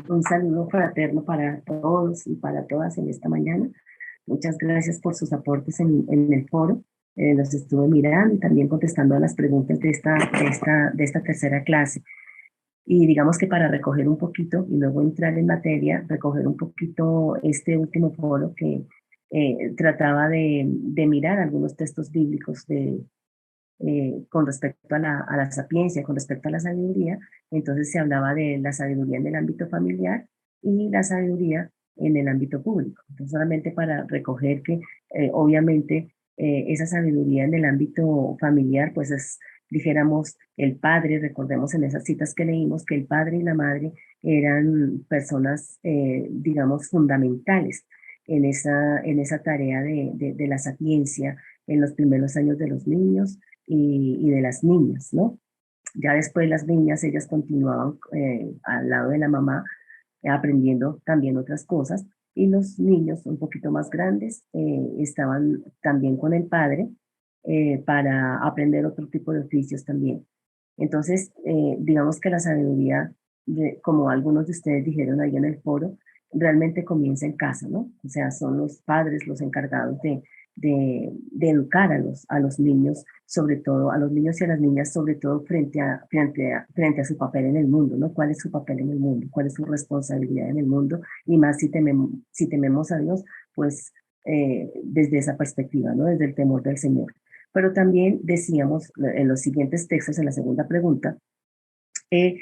Un saludo fraterno para todos y para todas en esta mañana. Muchas gracias por sus aportes en el foro. Los estuve mirando y también contestando a las preguntas de esta tercera clase. Y digamos que para recoger un poquito y luego entrar en materia, recoger un poquito este último foro que trataba de mirar algunos textos bíblicos con respecto a la sapiencia, con respecto a la sabiduría. Entonces se hablaba de la sabiduría en el ámbito familiar y la sabiduría en el ámbito público. Entonces, solamente para recoger que obviamente esa sabiduría en el ámbito familiar, pues es, dijéramos, el padre, recordemos en esas citas que leímos, que el padre y la madre eran personas, digamos, fundamentales en esa tarea de la sapiencia en los primeros años de los niños y de las niñas, ¿no? Ya después las niñas, ellas continuaban al lado de la mamá, aprendiendo también otras cosas, y los niños un poquito más grandes estaban también con el padre para aprender otro tipo de oficios también. Entonces, digamos que la sabiduría, como algunos de ustedes dijeron ahí en el foro, realmente comienza en casa, ¿no? O sea, son los padres los encargados de educar a los niños, sobre todo a los niños y a las niñas, sobre todo frente a su papel en el mundo, ¿no? ¿Cuál es su papel en el mundo? ¿Cuál es su responsabilidad en el mundo? Y más si tememos a Dios, pues desde esa perspectiva, ¿no? Desde el temor del Señor. Pero también decíamos en los siguientes textos, en la segunda pregunta, eh,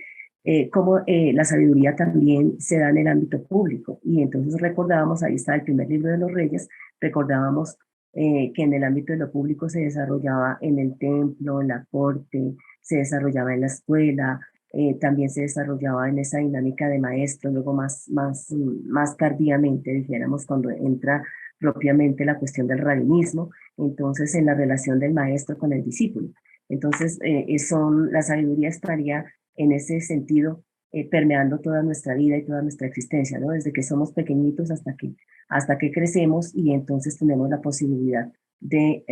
cómo la sabiduría también se da en el ámbito público. Y entonces recordábamos, ahí está el primer libro de los Reyes, recordábamos que en el ámbito de lo público se desarrollaba en el templo, en la corte, se desarrollaba en la escuela, también se desarrollaba en esa dinámica de maestro, luego más tardíamente, dijéramos, cuando entra propiamente la cuestión del rabinismo, entonces en la relación del maestro con el discípulo. Entonces, la sabiduría estaría en ese sentido, permeando toda nuestra vida y toda nuestra existencia, ¿no? Desde que somos pequeñitos hasta que crecemos y entonces tenemos la posibilidad de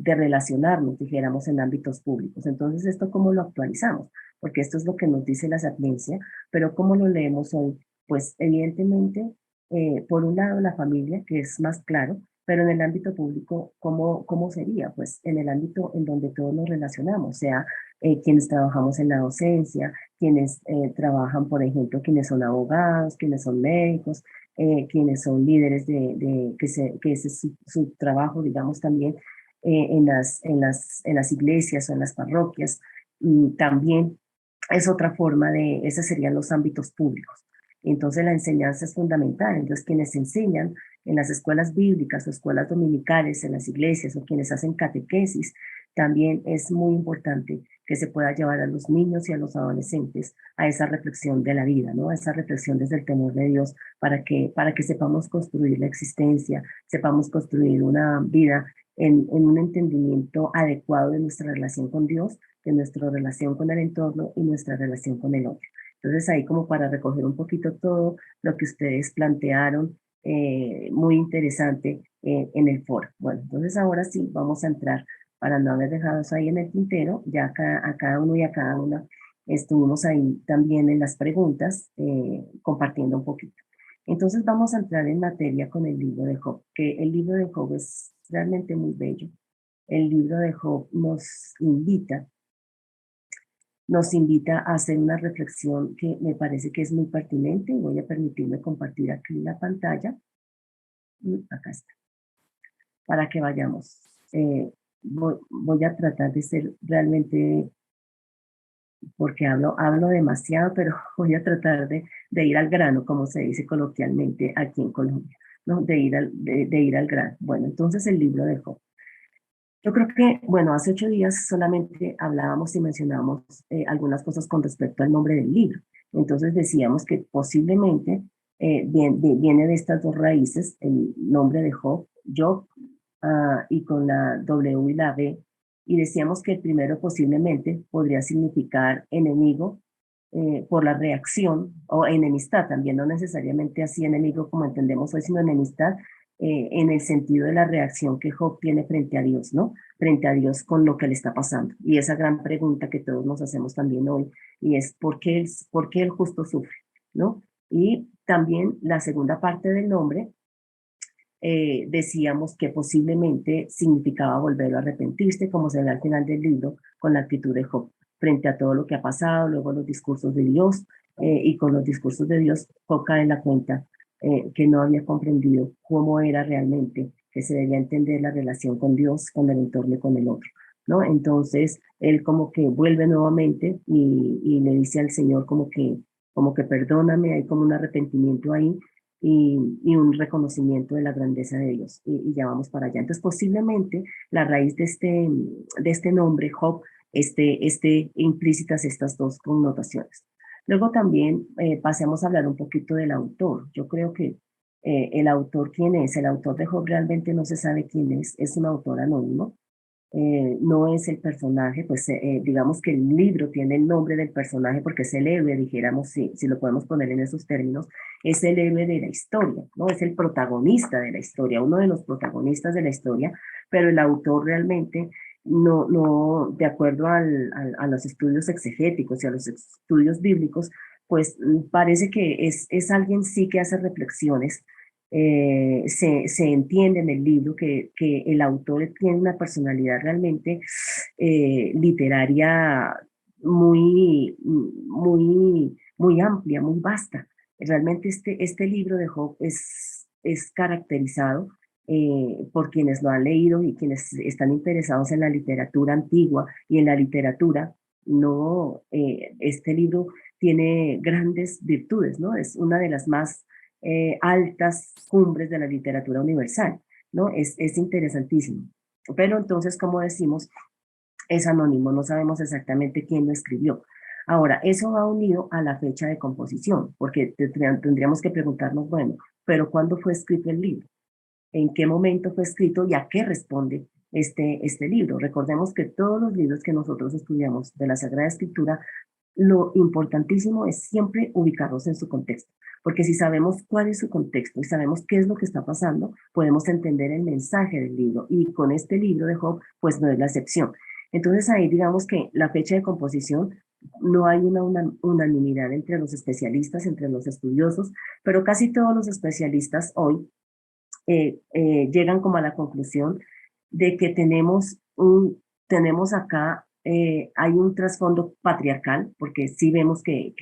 relacionarnos, dijéramos, en ámbitos públicos. Entonces, ¿esto cómo lo actualizamos? Porque esto es lo que nos dice la sapiencia, pero ¿cómo lo leemos hoy? Pues evidentemente, por un lado, la familia, que es más claro, pero en el ámbito público, ¿cómo sería? Pues en el ámbito en donde todos nos relacionamos, sea quienes trabajamos en la docencia, quienes trabajan, por ejemplo, quienes son abogados, quienes son médicos, quienes son líderes que ese es su trabajo, digamos, también en las iglesias o en las parroquias. También es otra forma esos serían los ámbitos públicos. Entonces la enseñanza es fundamental. Entonces quienes enseñan en las escuelas bíblicas o escuelas dominicales, en las iglesias o quienes hacen catequesis, también es muy importante que se pueda llevar a los niños y a los adolescentes a esa reflexión de la vida, ¿no? A esa reflexión desde el temor de Dios para que sepamos construir la existencia, sepamos construir una vida en un entendimiento adecuado de nuestra relación con Dios, de nuestra relación con el entorno y nuestra relación con el otro. Entonces ahí como para recoger un poquito todo lo que ustedes plantearon, muy interesante en el foro. Bueno, entonces ahora sí vamos a entrar para no haber dejado eso ahí en el tintero, ya a cada uno y a cada una estuvimos ahí también en las preguntas, compartiendo un poquito. Entonces vamos a entrar en materia con el libro de Job, que el libro de Job es realmente muy bello. El libro de Job nos invita a hacer una reflexión que me parece que es muy pertinente. Voy a permitirme compartir aquí la pantalla. Acá está, para que vayamos. Voy a tratar de ser realmente, porque hablo demasiado, pero voy a tratar de ir al grano, como se dice coloquialmente aquí en Colombia, ¿no? De ir al grano. Bueno, entonces el libro de Job. Yo creo que, bueno, hace 8 días solamente hablábamos y mencionábamos algunas cosas con respecto al nombre del libro. Entonces decíamos que posiblemente viene de estas dos raíces, el nombre de Job, y con la W y la B, y decíamos que el primero posiblemente podría significar enemigo por la reacción, o enemistad también, no necesariamente así enemigo como entendemos hoy, sino enemistad en el sentido de la reacción que Job tiene frente a Dios, ¿no? frente a Dios con lo que le está pasando. Y esa gran pregunta que todos nos hacemos también hoy, y es ¿por qué el justo sufre? ¿No? Y también la segunda parte del nombre, decíamos que posiblemente significaba volver a arrepentirse, como se ve al final del libro, con la actitud de Job, frente a todo lo que ha pasado, luego los discursos de Dios, y con los discursos de Dios, Job cae en la cuenta que no había comprendido cómo era realmente, que se debía entender la relación con Dios, con el entorno y con el otro, ¿no? Entonces, él como que vuelve nuevamente y le dice al Señor como que perdóname, hay como un arrepentimiento ahí, y un reconocimiento de la grandeza de Dios. Y ya vamos para allá. Entonces, posiblemente la raíz de este nombre, Job, implícitas estas dos connotaciones. Luego también pasemos a hablar un poquito del autor. Yo creo que el autor, ¿quién es? El autor de Job realmente no se sabe quién es un autor anónimo, no es el personaje, pues digamos que el libro tiene el nombre del personaje porque es el héroe, dijéramos, si lo podemos poner en esos términos, es el héroe de la historia, ¿no? Es el protagonista de la historia, uno de los protagonistas de la historia, pero el autor realmente no, de acuerdo a los estudios exegéticos y a los estudios bíblicos, pues parece que es alguien sí que hace reflexiones. Se entiende en el libro que el autor tiene una personalidad realmente literaria muy amplia, muy vasta. Realmente este libro de Job es caracterizado por quienes lo han leído y quienes están interesados en la literatura antigua y en la literatura. No, este libro tiene grandes virtudes, ¿no? Es una de las más altas cumbres de la literatura universal, ¿no? Es interesantísimo. Pero entonces, como decimos, es anónimo, no sabemos exactamente quién lo escribió. Ahora, eso va unido a la fecha de composición, porque tendríamos que preguntarnos, bueno, pero ¿cuándo fue escrito el libro? ¿En qué momento fue escrito y a qué responde este libro? Recordemos que todos los libros que nosotros estudiamos de la Sagrada Escritura, lo importantísimo es siempre ubicarlos en su contexto, porque si sabemos cuál es su contexto y sabemos qué es lo que está pasando, podemos entender el mensaje del libro. Y con este libro de Job, pues no es la excepción. Entonces ahí digamos que la fecha de composición, no hay una unanimidad entre los especialistas, entre los estudiosos, pero casi todos los especialistas hoy llegan como a la conclusión de que tenemos acá, hay un trasfondo patriarcal, porque sí vemos que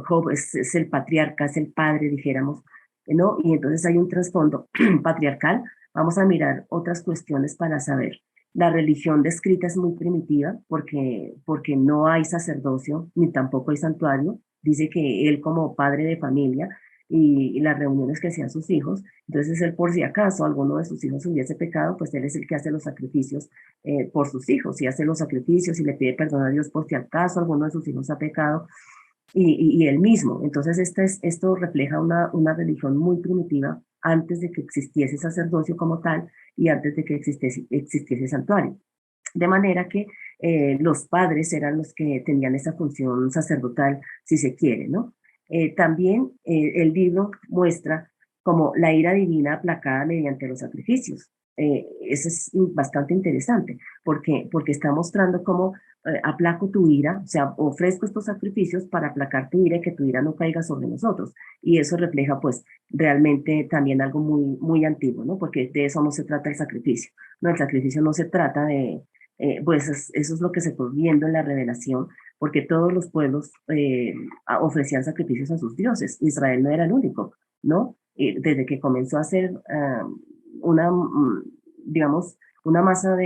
Job es el patriarca, es el padre, dijéramos, ¿no? Y entonces hay un trasfondo patriarcal. Vamos a mirar otras cuestiones para saber. La religión descrita es muy primitiva porque no hay sacerdocio ni tampoco hay santuario. Dice que él como padre de familia y las reuniones que hacían sus hijos, entonces él por si acaso alguno de sus hijos hubiese pecado, pues él es el que hace los sacrificios por sus hijos, y hace los sacrificios y le pide perdón a Dios por si acaso alguno de sus hijos ha pecado, y él mismo. Entonces esto refleja una religión muy primitiva antes de que existiese sacerdocio como tal y antes de que existiese santuario. De manera que los padres eran los que tenían esa función sacerdotal, si se quiere, ¿no? También el libro muestra como la ira divina aplacada mediante los sacrificios. Eso es bastante interesante, porque está mostrando cómo aplaco tu ira, o sea, ofrezco estos sacrificios para aplacar tu ira y que tu ira no caiga sobre nosotros. Y eso refleja, pues, realmente también algo muy antiguo, ¿no? Porque de eso no se trata el sacrificio, ¿no? El sacrificio no se trata pues eso es lo que se fue viendo en la revelación, porque todos los pueblos ofrecían sacrificios a sus dioses. Israel no era el único, ¿no? Desde que comenzó a ser una, digamos, una masa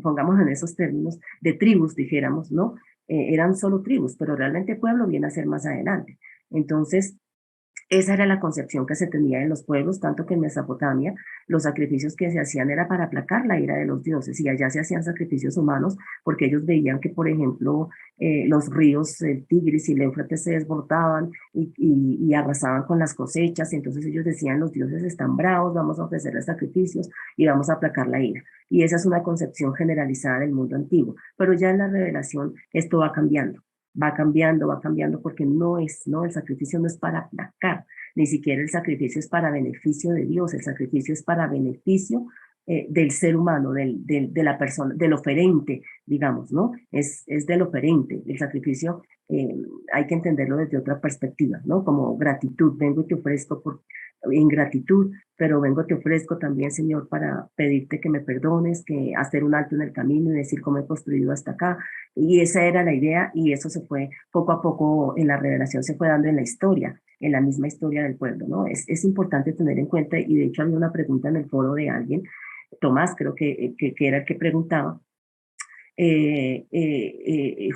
pongamos en esos términos, de tribus, dijéramos, ¿no? Eran solo tribus, pero realmente el pueblo viene a ser más adelante. Entonces, esa era la concepción que se tenía en los pueblos, tanto que en Mesopotamia los sacrificios que se hacían era para aplacar la ira de los dioses, y allá se hacían sacrificios humanos porque ellos veían que, por ejemplo, los ríos, el Tigris y el Éufrates se desbordaban y arrasaban con las cosechas, y entonces ellos decían, los dioses están bravos, vamos a ofrecerles sacrificios y vamos a aplacar la ira. Y esa es una concepción generalizada del mundo antiguo, pero ya en la revelación esto va cambiando porque no, el sacrificio no es para aplacar, ni siquiera el sacrificio es para beneficio de Dios, el sacrificio es para beneficio del ser humano, de la persona, del oferente, digamos, ¿no? Es del oferente. El sacrificio hay que entenderlo desde otra perspectiva, ¿no? Como gratitud, vengo y te ofrezco por ingratitud, pero vengo, te ofrezco también, Señor, para pedirte que me perdones, que hacer un alto en el camino y decir cómo he construido hasta acá. Y esa era la idea y eso se fue poco a poco en la revelación, se fue dando en la historia, en la misma historia del pueblo, ¿no? Es importante tener en cuenta, y de hecho había una pregunta en el foro de alguien, Tomás creo que era el que preguntaba,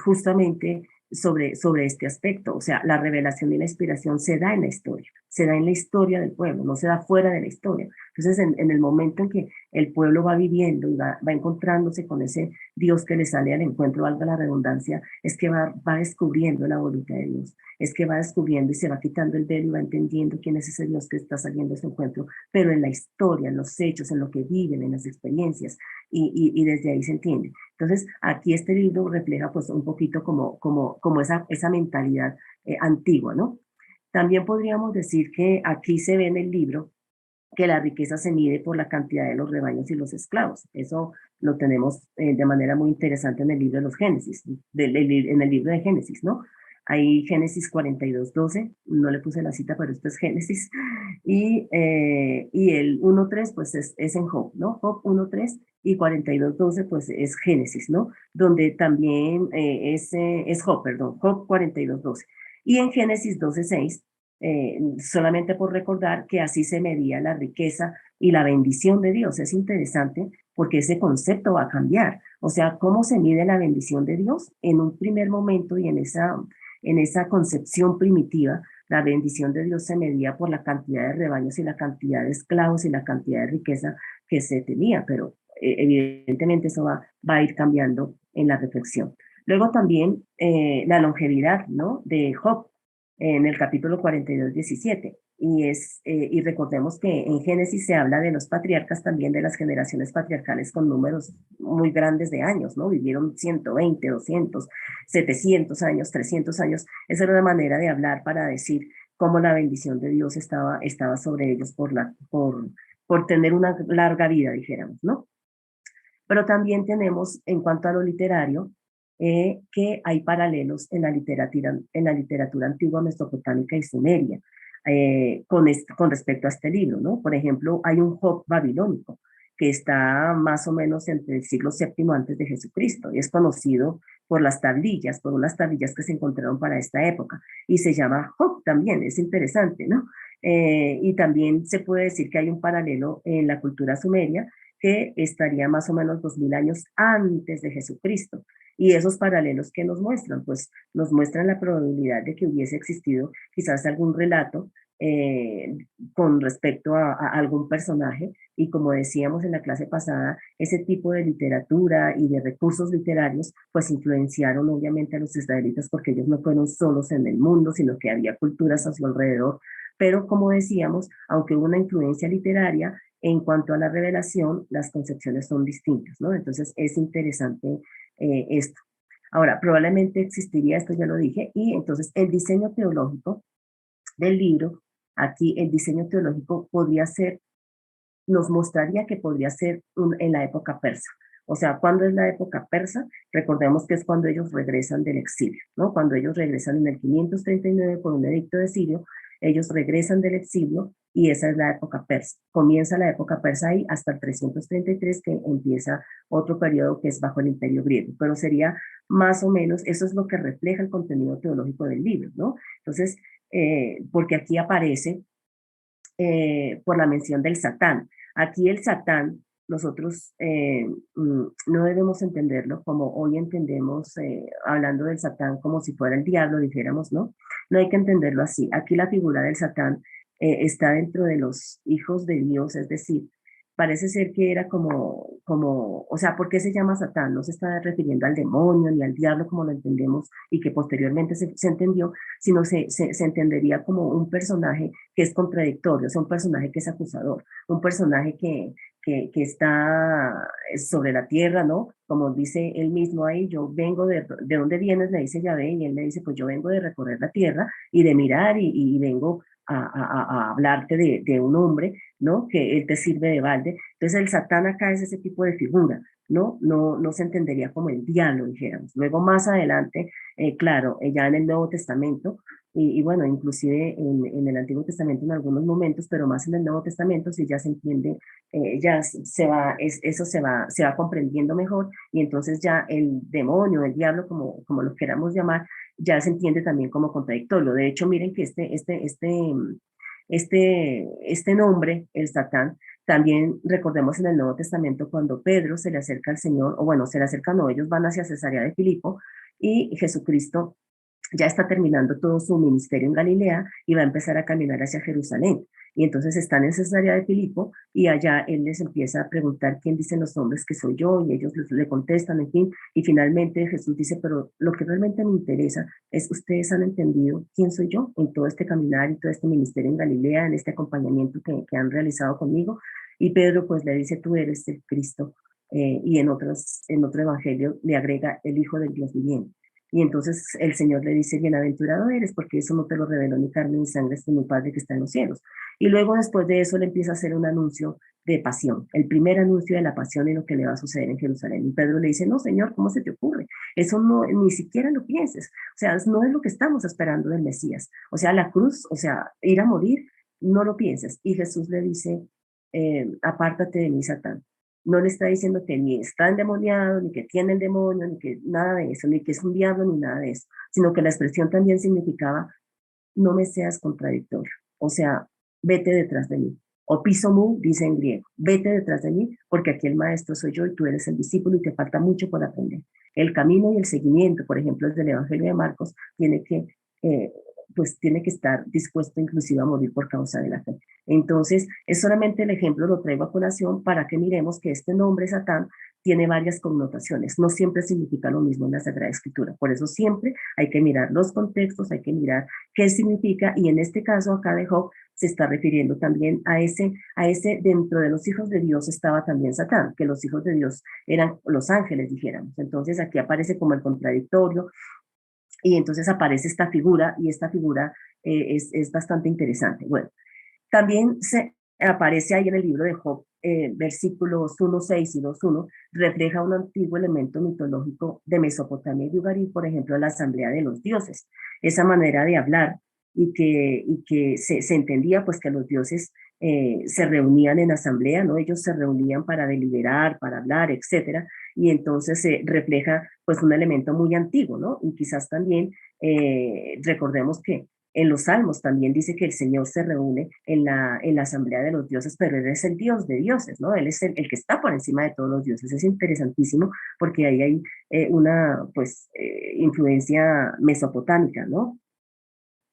justamente sobre este aspecto. O sea, la revelación y la inspiración se da en la historia, se da en la historia del pueblo, no se da fuera de la historia. Entonces, en el momento en que el pueblo va viviendo y va encontrándose con ese Dios que le sale al encuentro, valga la redundancia, es que va descubriendo la voluntad de Dios, es que va descubriendo y se va quitando el velo y va entendiendo quién es ese Dios que está saliendo a ese encuentro, pero en la historia, en los hechos, en lo que viven, en las experiencias, y desde ahí se entiende. Entonces, aquí este libro refleja pues un poquito como esa mentalidad antigua, ¿no? También podríamos decir que aquí se ve en el libro que la riqueza se mide por la cantidad de los rebaños y los esclavos. Eso lo tenemos de manera muy interesante en el libro de los Génesis, en el libro de Génesis, ¿no? Hay Génesis 42:12, no le puse la cita, pero esto es Génesis, y el 1:3 pues es en Job, ¿no? Job 1:3 y 42:12 pues es Génesis, ¿no? Donde también es Job, perdón, Job 42:12. Y en Génesis 12:6 solamente por recordar que así se medía la riqueza y la bendición de Dios. Es interesante porque ese concepto va a cambiar. O sea, ¿cómo se mide la bendición de Dios? En un primer momento y en esa concepción primitiva, la bendición de Dios se medía por la cantidad de rebaños y la cantidad de esclavos y la cantidad de riqueza que se tenía, pero evidentemente eso va a ir cambiando en la reflexión. Luego también la longevidad, ¿no? De Job en el capítulo 42:17. Y recordemos que en Génesis se habla de los patriarcas también, de las generaciones patriarcales con números muy grandes de años, ¿no? Vivieron 120, 200, 700 años, 300 años. Esa era una manera de hablar para decir cómo la bendición de Dios estaba sobre ellos por tener una larga vida, dijéramos, ¿no? Pero también tenemos, en cuanto a lo literario, que hay paralelos en la literatura antigua mesopotámica y sumeria con respecto a este libro, ¿no? Por ejemplo, hay un Job babilónico que está más o menos entre el siglo VII antes de Jesucristo y es conocido por unas tablillas que se encontraron para esta época y se llama Job también, es interesante, ¿no? Y también se puede decir que hay un paralelo en la cultura sumeria que estaría más o menos 2000 años antes de Jesucristo. Y esos paralelos que nos muestran, pues nos muestran la probabilidad de que hubiese existido quizás algún relato eh, con respecto a algún personaje. Y como decíamos en la clase pasada, ese tipo de literatura y de recursos literarios, pues influenciaron obviamente a los israelitas porque ellos no fueron solos en el mundo, sino que había culturas a su alrededor. Pero como decíamos, aunque hubo una influencia literaria, en cuanto a la revelación, las concepciones son distintas, ¿no? Entonces es interesante esto. Ahora, probablemente existiría, esto ya lo dije, y entonces el diseño teológico del libro, aquí el diseño teológico podría ser, nos mostraría que podría ser en la época persa. O sea, ¿cuándo es la época persa? Recordemos que es cuando ellos regresan del exilio, ¿no? Cuando ellos regresan en el 539 por un edicto de Sirio, ellos regresan del exilio y esa es la época persa. Comienza la época persa ahí hasta el 333 que empieza otro periodo que es bajo el imperio griego, pero sería más o menos, eso es lo que refleja el contenido teológico del libro, ¿no? Entonces, porque aquí aparece por la mención del Satán. Aquí el Satán, nosotros no debemos entenderlo como hoy entendemos, hablando del Satán como si fuera el diablo, dijéramos, ¿no? No hay que entenderlo así. Aquí la figura del Satán está dentro de los hijos de Dios, es decir, parece ser que era o sea, ¿por qué se llama Satán? No se está refiriendo al demonio ni al diablo como lo entendemos y que posteriormente se entendió, sino se entendería como un personaje que es contradictorio, o sea, un personaje que es acusador, un personaje que está sobre la tierra, ¿no? Como dice él mismo ahí, yo vengo ¿de dónde vienes? Le dice Yahvé, y él le dice, pues yo vengo de recorrer la tierra y de mirar y vengo a hablarte de un hombre, ¿no? Que él te sirve de balde. Entonces el Satán acá es ese tipo de figura, ¿no? No se entendería como el diablo, dijéramos. Luego más adelante, claro, ya en el Nuevo Testamento, y bueno, inclusive en el Antiguo Testamento en algunos momentos, pero más en el Nuevo Testamento, si ya se entiende, eso se va comprendiendo mejor, y entonces ya el demonio, el diablo, como lo queramos llamar, ya se entiende también como contradictorio. De hecho, miren que este nombre, el Satán, también recordemos en el Nuevo Testamento cuando Pedro se le acerca al Señor, o bueno, se le acerca, no, ellos van hacia Cesarea de Filipo y Jesucristo ya está terminando todo su ministerio en Galilea y va a empezar a caminar hacia Jerusalén. Y entonces están en Cesarea de Filipo y allá él les empieza a preguntar quién dicen los hombres que soy yo y ellos le contestan, en fin. Y finalmente Jesús dice, pero lo que realmente me interesa es ustedes han entendido quién soy yo en todo este caminar y todo este ministerio en Galilea, en este acompañamiento que han realizado conmigo. Y Pedro pues le dice, tú eres el Cristo. Y en otro evangelio le agrega el Hijo del Dios viviente. Y entonces el Señor le dice, bienaventurado eres, porque eso no te lo reveló ni carne ni sangre, sino mi Padre que está en los cielos. Y luego después de eso le empieza a hacer un anuncio de pasión, el primer anuncio de la pasión y lo que le va a suceder en Jerusalén. Y Pedro le dice, no, Señor, ¿cómo se te ocurre? Eso no, ni siquiera lo pienses. O sea, no es lo que estamos esperando del Mesías. O sea, la cruz, o sea, ir a morir, no lo pienses. Y Jesús le dice, apártate de mí, Satán. No le está diciendo que ni está endemoniado, ni que tiene el demonio, ni que nada de eso, ni que es un diablo, ni nada de eso, sino que la expresión también significaba, no me seas contradictorio, o sea, vete detrás de mí. O pisomu dice en griego, vete detrás de mí, porque aquí el maestro soy yo y tú eres el discípulo y te falta mucho por aprender. El camino y el seguimiento, por ejemplo, desde el Evangelio de Marcos, eh, pues tiene que estar dispuesto inclusive a morir por causa de la fe. Entonces, es solamente el ejemplo, lo traigo a colación para que miremos que este nombre Satán tiene varias connotaciones, no siempre significa lo mismo en la Sagrada Escritura. Por eso siempre hay que mirar los contextos, hay que mirar qué significa, y en este caso acá de Job se está refiriendo también a ese dentro de los hijos de Dios estaba también Satán, que los hijos de Dios eran los ángeles, dijéramos. Entonces aquí aparece como el contradictorio, y entonces aparece esta figura, y esta figura es bastante interesante. Bueno, también se aparece ahí en el libro de Job, versículos 1:6 y 2:1, refleja un antiguo elemento mitológico de Mesopotamia y de Ugarit, por ejemplo, la asamblea de los dioses, esa manera de hablar y que se entendía pues que los dioses se reunían en asamblea, ¿no? Ellos se reunían para deliberar, para hablar, etcétera, y entonces se refleja pues un elemento muy antiguo, ¿no? Y quizás también recordemos que en los Salmos también dice que el Señor se reúne en la asamblea de los dioses, pero Él es el Dios de dioses, ¿no? Él es el que está por encima de todos los dioses. Es interesantísimo porque ahí hay una, pues, influencia mesopotámica, ¿no?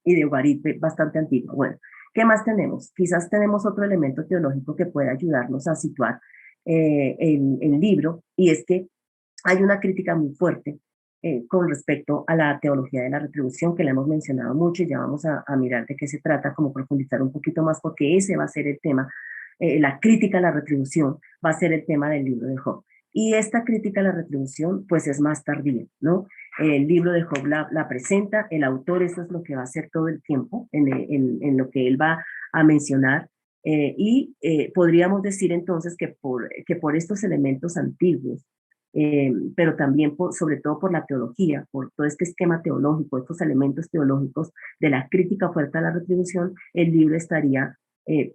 Y de Ugarit bastante antigua. Bueno, ¿qué más tenemos? Quizás tenemos otro elemento teológico que puede ayudarnos a situar el libro, y es que hay una crítica muy fuerte con respecto a la teología de la retribución, que la hemos mencionado mucho y ya vamos a mirar de qué se trata, como profundizar un poquito más, porque ese va a ser el tema, la crítica a la retribución va a ser el tema del libro de Job. Y esta crítica a la retribución, pues es más tardía, ¿no? El libro de Job la presenta, el autor eso es lo que va a hacer todo el tiempo, en lo que él va a mencionar, podríamos decir entonces que por estos elementos antiguos, pero también sobre todo por la teología, por todo este esquema teológico, estos elementos teológicos de la crítica fuerte a la retribución, el libro estaría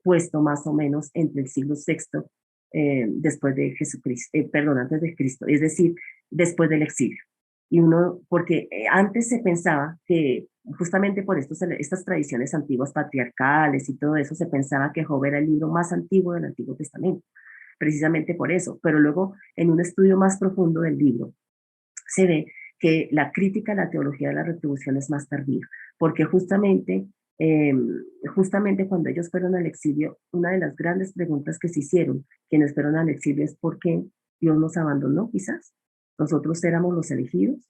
puesto más o menos entre el siglo sexto después de Jesucristo, perdón, antes de Cristo, es decir, después del exilio. Y uno, porque antes se pensaba que justamente por estas tradiciones antiguas patriarcales y todo eso, se pensaba que Job era el libro más antiguo del Antiguo Testamento, precisamente por eso. Pero luego, en un estudio más profundo del libro, se ve que la crítica a la teología de la retribución es más tardía, porque eh, justamente cuando ellos fueron al exilio, una de las grandes preguntas que se hicieron quienes fueron al exilio es ¿por qué Dios nos abandonó quizás? Nosotros éramos los elegidos,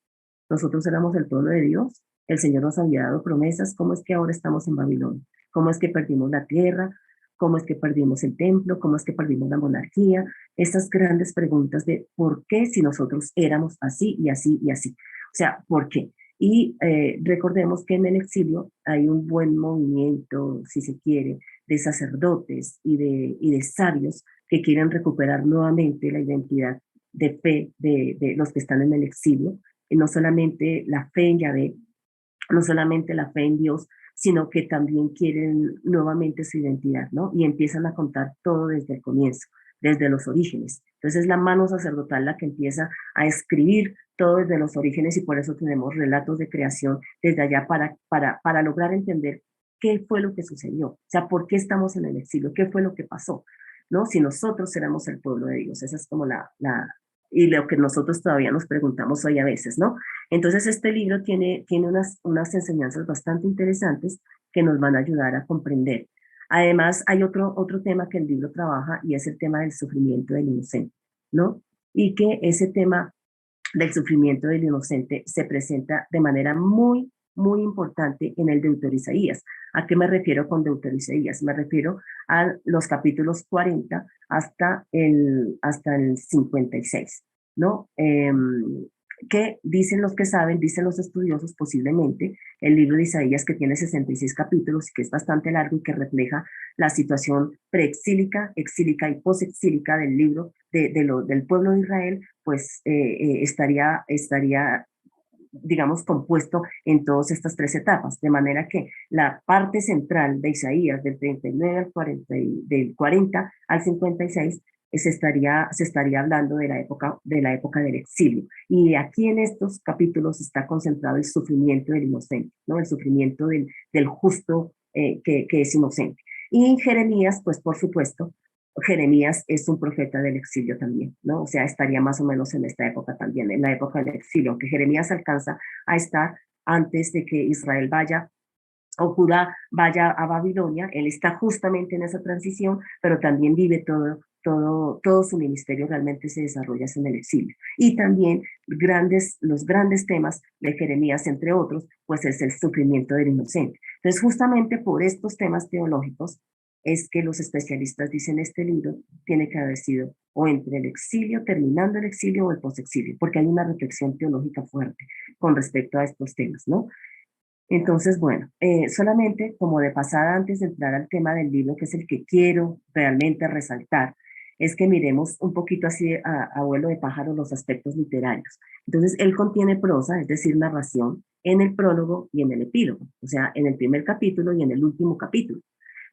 nosotros éramos el pueblo de Dios, el Señor nos había dado promesas, ¿cómo es que ahora estamos en Babilonia? ¿Cómo es que perdimos la tierra? ¿Cómo es que perdimos el templo? ¿Cómo es que perdimos la monarquía? Estas grandes preguntas de por qué si nosotros éramos así y así y así. O sea, ¿por qué? Y recordemos que en el exilio hay un buen movimiento, si se quiere, de sacerdotes y de sabios que quieren recuperar nuevamente la identidad de fe de los que están en el exilio, y no solamente la fe en Yahvé, no solamente la fe en Dios, sino que también quieren nuevamente su identidad, ¿no? Y empiezan a contar todo desde el comienzo, desde los orígenes. Entonces es la mano sacerdotal la que empieza a escribir todo desde los orígenes y por eso tenemos relatos de creación desde allá para lograr entender qué fue lo que sucedió, o sea, por qué estamos en el exilio, qué fue lo que pasó, ¿no? Si nosotros éramos el pueblo de Dios, esa es como y lo que nosotros todavía nos preguntamos hoy a veces, ¿no? Entonces, este libro tiene unas enseñanzas bastante interesantes que nos van a ayudar a comprender. Además, hay otro tema que el libro trabaja y es el tema del sufrimiento del inocente, ¿no? Y que ese tema del sufrimiento del inocente se presenta de manera muy importante en el Deutero Isaías. ¿A qué me refiero con Deutero Isaías? Me refiero a los capítulos 40 hasta el 56, ¿no? Que dicen los que saben, dicen los estudiosos posiblemente, el libro de Isaías que tiene 66 capítulos y que es bastante largo y que refleja la situación preexílica, exílica y posexílica del libro del pueblo de Israel, pues estaría, digamos, compuesto en todas estas tres etapas, de manera que la parte central de Isaías, del 39 al 40, del 40 al 56, se estaría hablando de la época del exilio. Y aquí en estos capítulos está concentrado el sufrimiento del inocente, ¿no? El sufrimiento del justo que es inocente. Y en Jeremías, pues por supuesto, Jeremías es un profeta del exilio también, ¿no? O sea, estaría más o menos en esta época también, en la época del exilio, aunque Jeremías alcanza a estar antes de que Israel vaya o Judá vaya a Babilonia, él está justamente en esa transición, pero también vive todo su ministerio realmente se desarrolla en el exilio. Y también los grandes temas de Jeremías, entre otros, pues es el sufrimiento del inocente. Entonces, justamente por estos temas teológicos es que los especialistas dicen este libro tiene que haber sido o entre el exilio, terminando el exilio o el posexilio, porque hay una reflexión teológica fuerte con respecto a estos temas, ¿no? Entonces, bueno, solamente como de pasada antes de entrar al tema del libro, que es el que quiero realmente resaltar, es que miremos un poquito así a vuelo de pájaro los aspectos literarios. Entonces, él contiene prosa, es decir, narración, en el prólogo y en el epílogo, o sea, en el primer capítulo y en el último capítulo.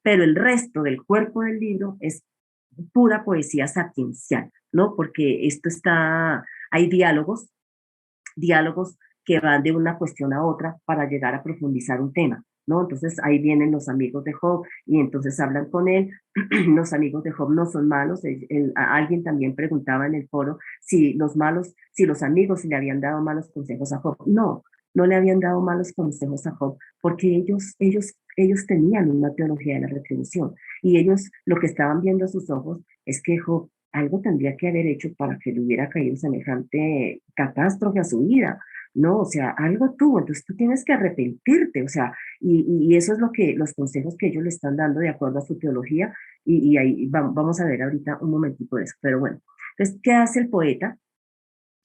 Pero el resto del cuerpo del libro es pura poesía sapiencial, ¿no? Porque hay diálogos que van de una cuestión a otra para llegar a profundizar un tema, ¿no? Entonces ahí vienen los amigos de Job y entonces hablan con él. Los amigos de Job no son malos. Alguien también preguntaba en el foro si los amigos le habían dado malos consejos a Job. No, no le habían dado malos consejos a Job porque ellos tenían una teología de la retribución y ellos lo que estaban viendo a sus ojos es que Job algo tendría que haber hecho para que le hubiera caído semejante catástrofe a su vida, ¿no? O sea, algo tuvo, entonces tú tienes que arrepentirte, o sea, y eso es los consejos que ellos le están dando de acuerdo a su teología, y ahí vamos a ver ahorita un momentito de eso, pero bueno, entonces, ¿qué hace el poeta?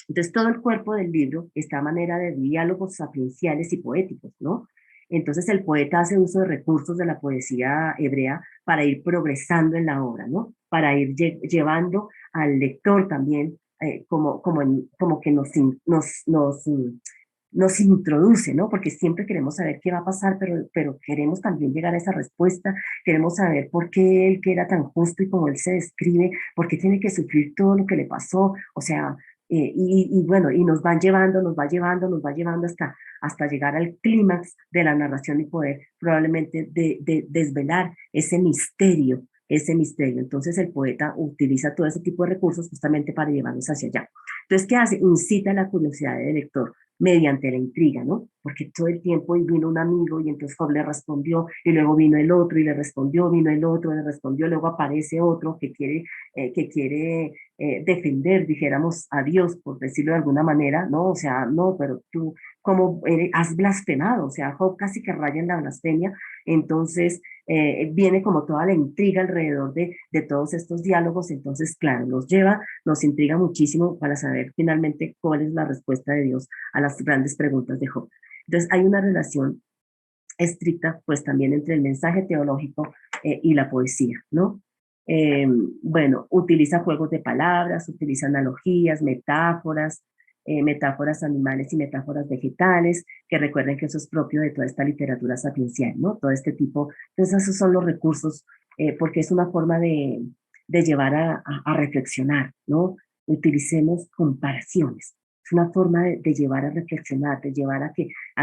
Entonces, todo el cuerpo del libro está a manera de diálogos sapienciales y poéticos, ¿no? Entonces, el poeta hace uso de recursos de la poesía hebrea para ir progresando en la obra, ¿no? Para ir llevando al lector también, como que nos introduce, ¿no? Porque siempre queremos saber qué va a pasar, pero queremos también llegar a esa respuesta, queremos saber por qué él, que era tan justo y como él se describe, por qué tiene que sufrir todo lo que le pasó, o sea, bueno, y nos va llevando hasta llegar al clímax de la narración y poder probablemente desvelar ese misterio. Entonces el poeta utiliza todo ese tipo de recursos justamente para llevarnos hacia allá. Entonces, ¿qué hace? Incita la curiosidad del lector mediante la intriga, ¿no? Porque todo el tiempo vino un amigo y entonces Job le respondió y luego vino el otro y le respondió, vino el otro, le respondió, luego aparece otro que quiere defender, dijéramos, a Dios, por decirlo de alguna manera, ¿no? O sea, no, pero tú, como has blasfemado, o sea, Job casi que raya en la blasfemia, entonces viene como toda la intriga alrededor de todos estos diálogos, entonces claro, nos intriga muchísimo para saber finalmente cuál es la respuesta de Dios a las grandes preguntas de Job. Entonces hay una relación estricta pues también entre el mensaje teológico y la poesía, ¿no? Eh, bueno, utiliza juegos de palabras, utiliza analogías, metáforas, metáforas animales y metáforas vegetales, que recuerden que eso es propio de toda esta literatura sapiencial, ¿no? Todo este tipo, entonces esos son los recursos, porque es una forma de llevar a reflexionar, ¿no? Utilicemos comparaciones. Es una forma de llevar a reflexionar, de llevar a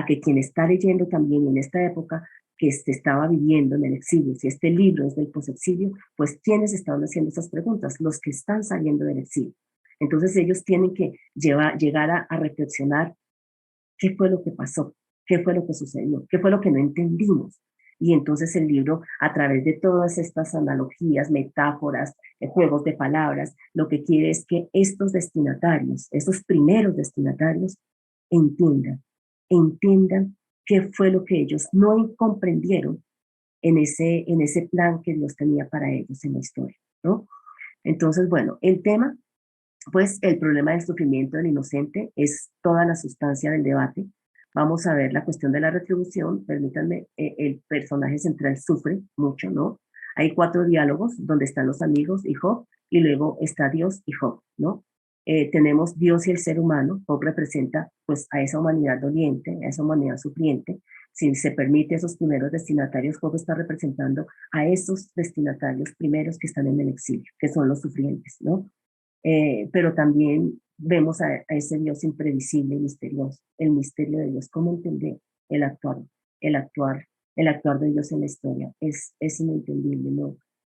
que quien está leyendo también en esta época que se estaba viviendo en el exilio, si este libro es del posexilio, pues ¿quiénes estaban haciendo esas preguntas? Los que están saliendo del exilio. Entonces ellos tienen que llegar a reflexionar qué fue lo que pasó, qué fue lo que sucedió, qué fue lo que no entendimos. Y entonces el libro, a través de todas estas analogías, metáforas, juegos de palabras, lo que quiere es que estos destinatarios, estos primeros destinatarios, entiendan, entiendan qué fue lo que ellos no comprendieron en ese plan que Dios tenía para ellos en la historia, ¿no? Entonces, bueno, el tema pues el problema del sufrimiento del inocente es toda la sustancia del debate. Vamos a ver la cuestión de la retribución. Permítanme, el personaje central sufre mucho, ¿no? Hay 4 diálogos donde están los amigos y Job, y luego está Dios y Job, ¿no? Tenemos Dios y el ser humano. Job representa pues a esa humanidad doliente, a esa humanidad sufriente. Si se permite esos primeros destinatarios, Job está representando a esos destinatarios primeros que están en el exilio, que son los sufrientes, ¿no? Pero también vemos a ese Dios imprevisible y misterioso, el misterio de Dios, cómo entender el actuar, el actuar, el actuar de Dios en la historia, es inentendible,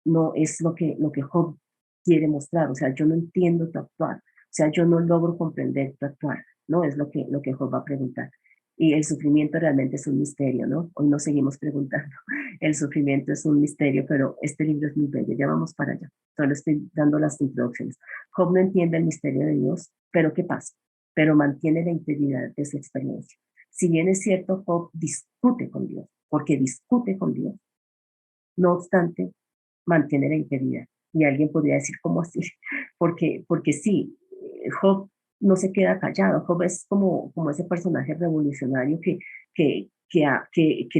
no es lo que Job quiere mostrar, o sea, yo no entiendo tu actuar, o sea, yo no logro comprender tu actuar, ¿no? Es lo que Job va a preguntar. Y el sufrimiento realmente es un misterio, ¿no? Hoy nos seguimos preguntando. El sufrimiento es un misterio, pero este libro es muy bello, ya vamos para allá. Solo estoy dando las introducciones. Job no entiende el misterio de Dios, pero ¿qué pasa? Pero mantiene la integridad de su experiencia. Si bien es cierto, Job discute con Dios, porque discute con Dios, no obstante, mantiene la integridad. Y alguien podría decir, ¿cómo así? Porque sí, Job no se queda callado. Job es como ese personaje revolucionario que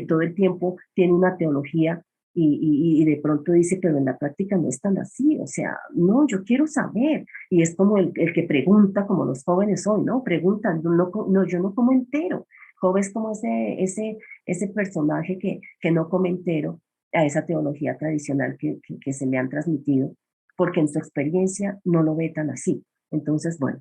todo el tiempo tiene una teología y de pronto dice, pero en la práctica no es tan así. O sea, no, yo quiero saber. Y es como el que pregunta, como los jóvenes hoy, ¿no? Preguntan, no, yo no como entero. Job es como ese personaje que no come entero a esa teología tradicional que se le han transmitido, porque en su experiencia no lo ve tan así. Entonces, bueno,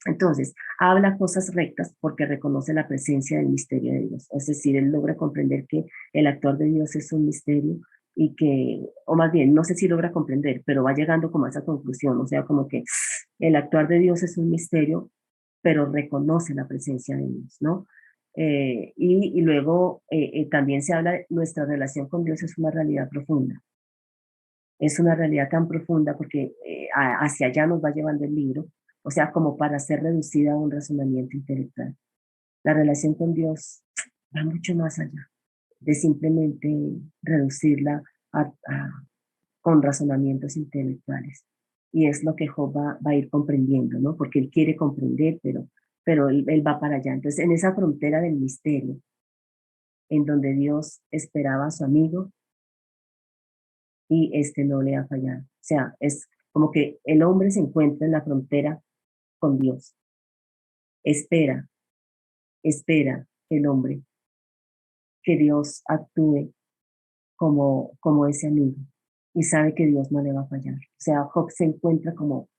entonces habla cosas rectas porque reconoce la presencia del misterio de Dios. Es decir, él logra comprender que el actuar de Dios es un misterio y que, o más bien, no sé si logra comprender, pero va llegando como a esa conclusión, o sea, como que el actuar de Dios es un misterio, pero reconoce la presencia de Dios, ¿no? Y luego también se habla de nuestra relación con Dios es una realidad profunda. Es una realidad tan profunda porque hacia allá nos va llevando el libro, o sea, como para ser reducida a un razonamiento intelectual. La relación con Dios va mucho más allá de simplemente reducirla con razonamientos intelectuales. Y es lo que Job va a ir comprendiendo, ¿no? Porque él quiere comprender, pero él va para allá. Entonces, en esa frontera del misterio, en donde Dios esperaba a su amigo y este no le ha fallado. O sea, es como que el hombre se encuentra en la frontera con Dios. Espera, espera el hombre que Dios actúe como ese amigo y sabe que Dios no le va a fallar. O sea, Job se encuentra como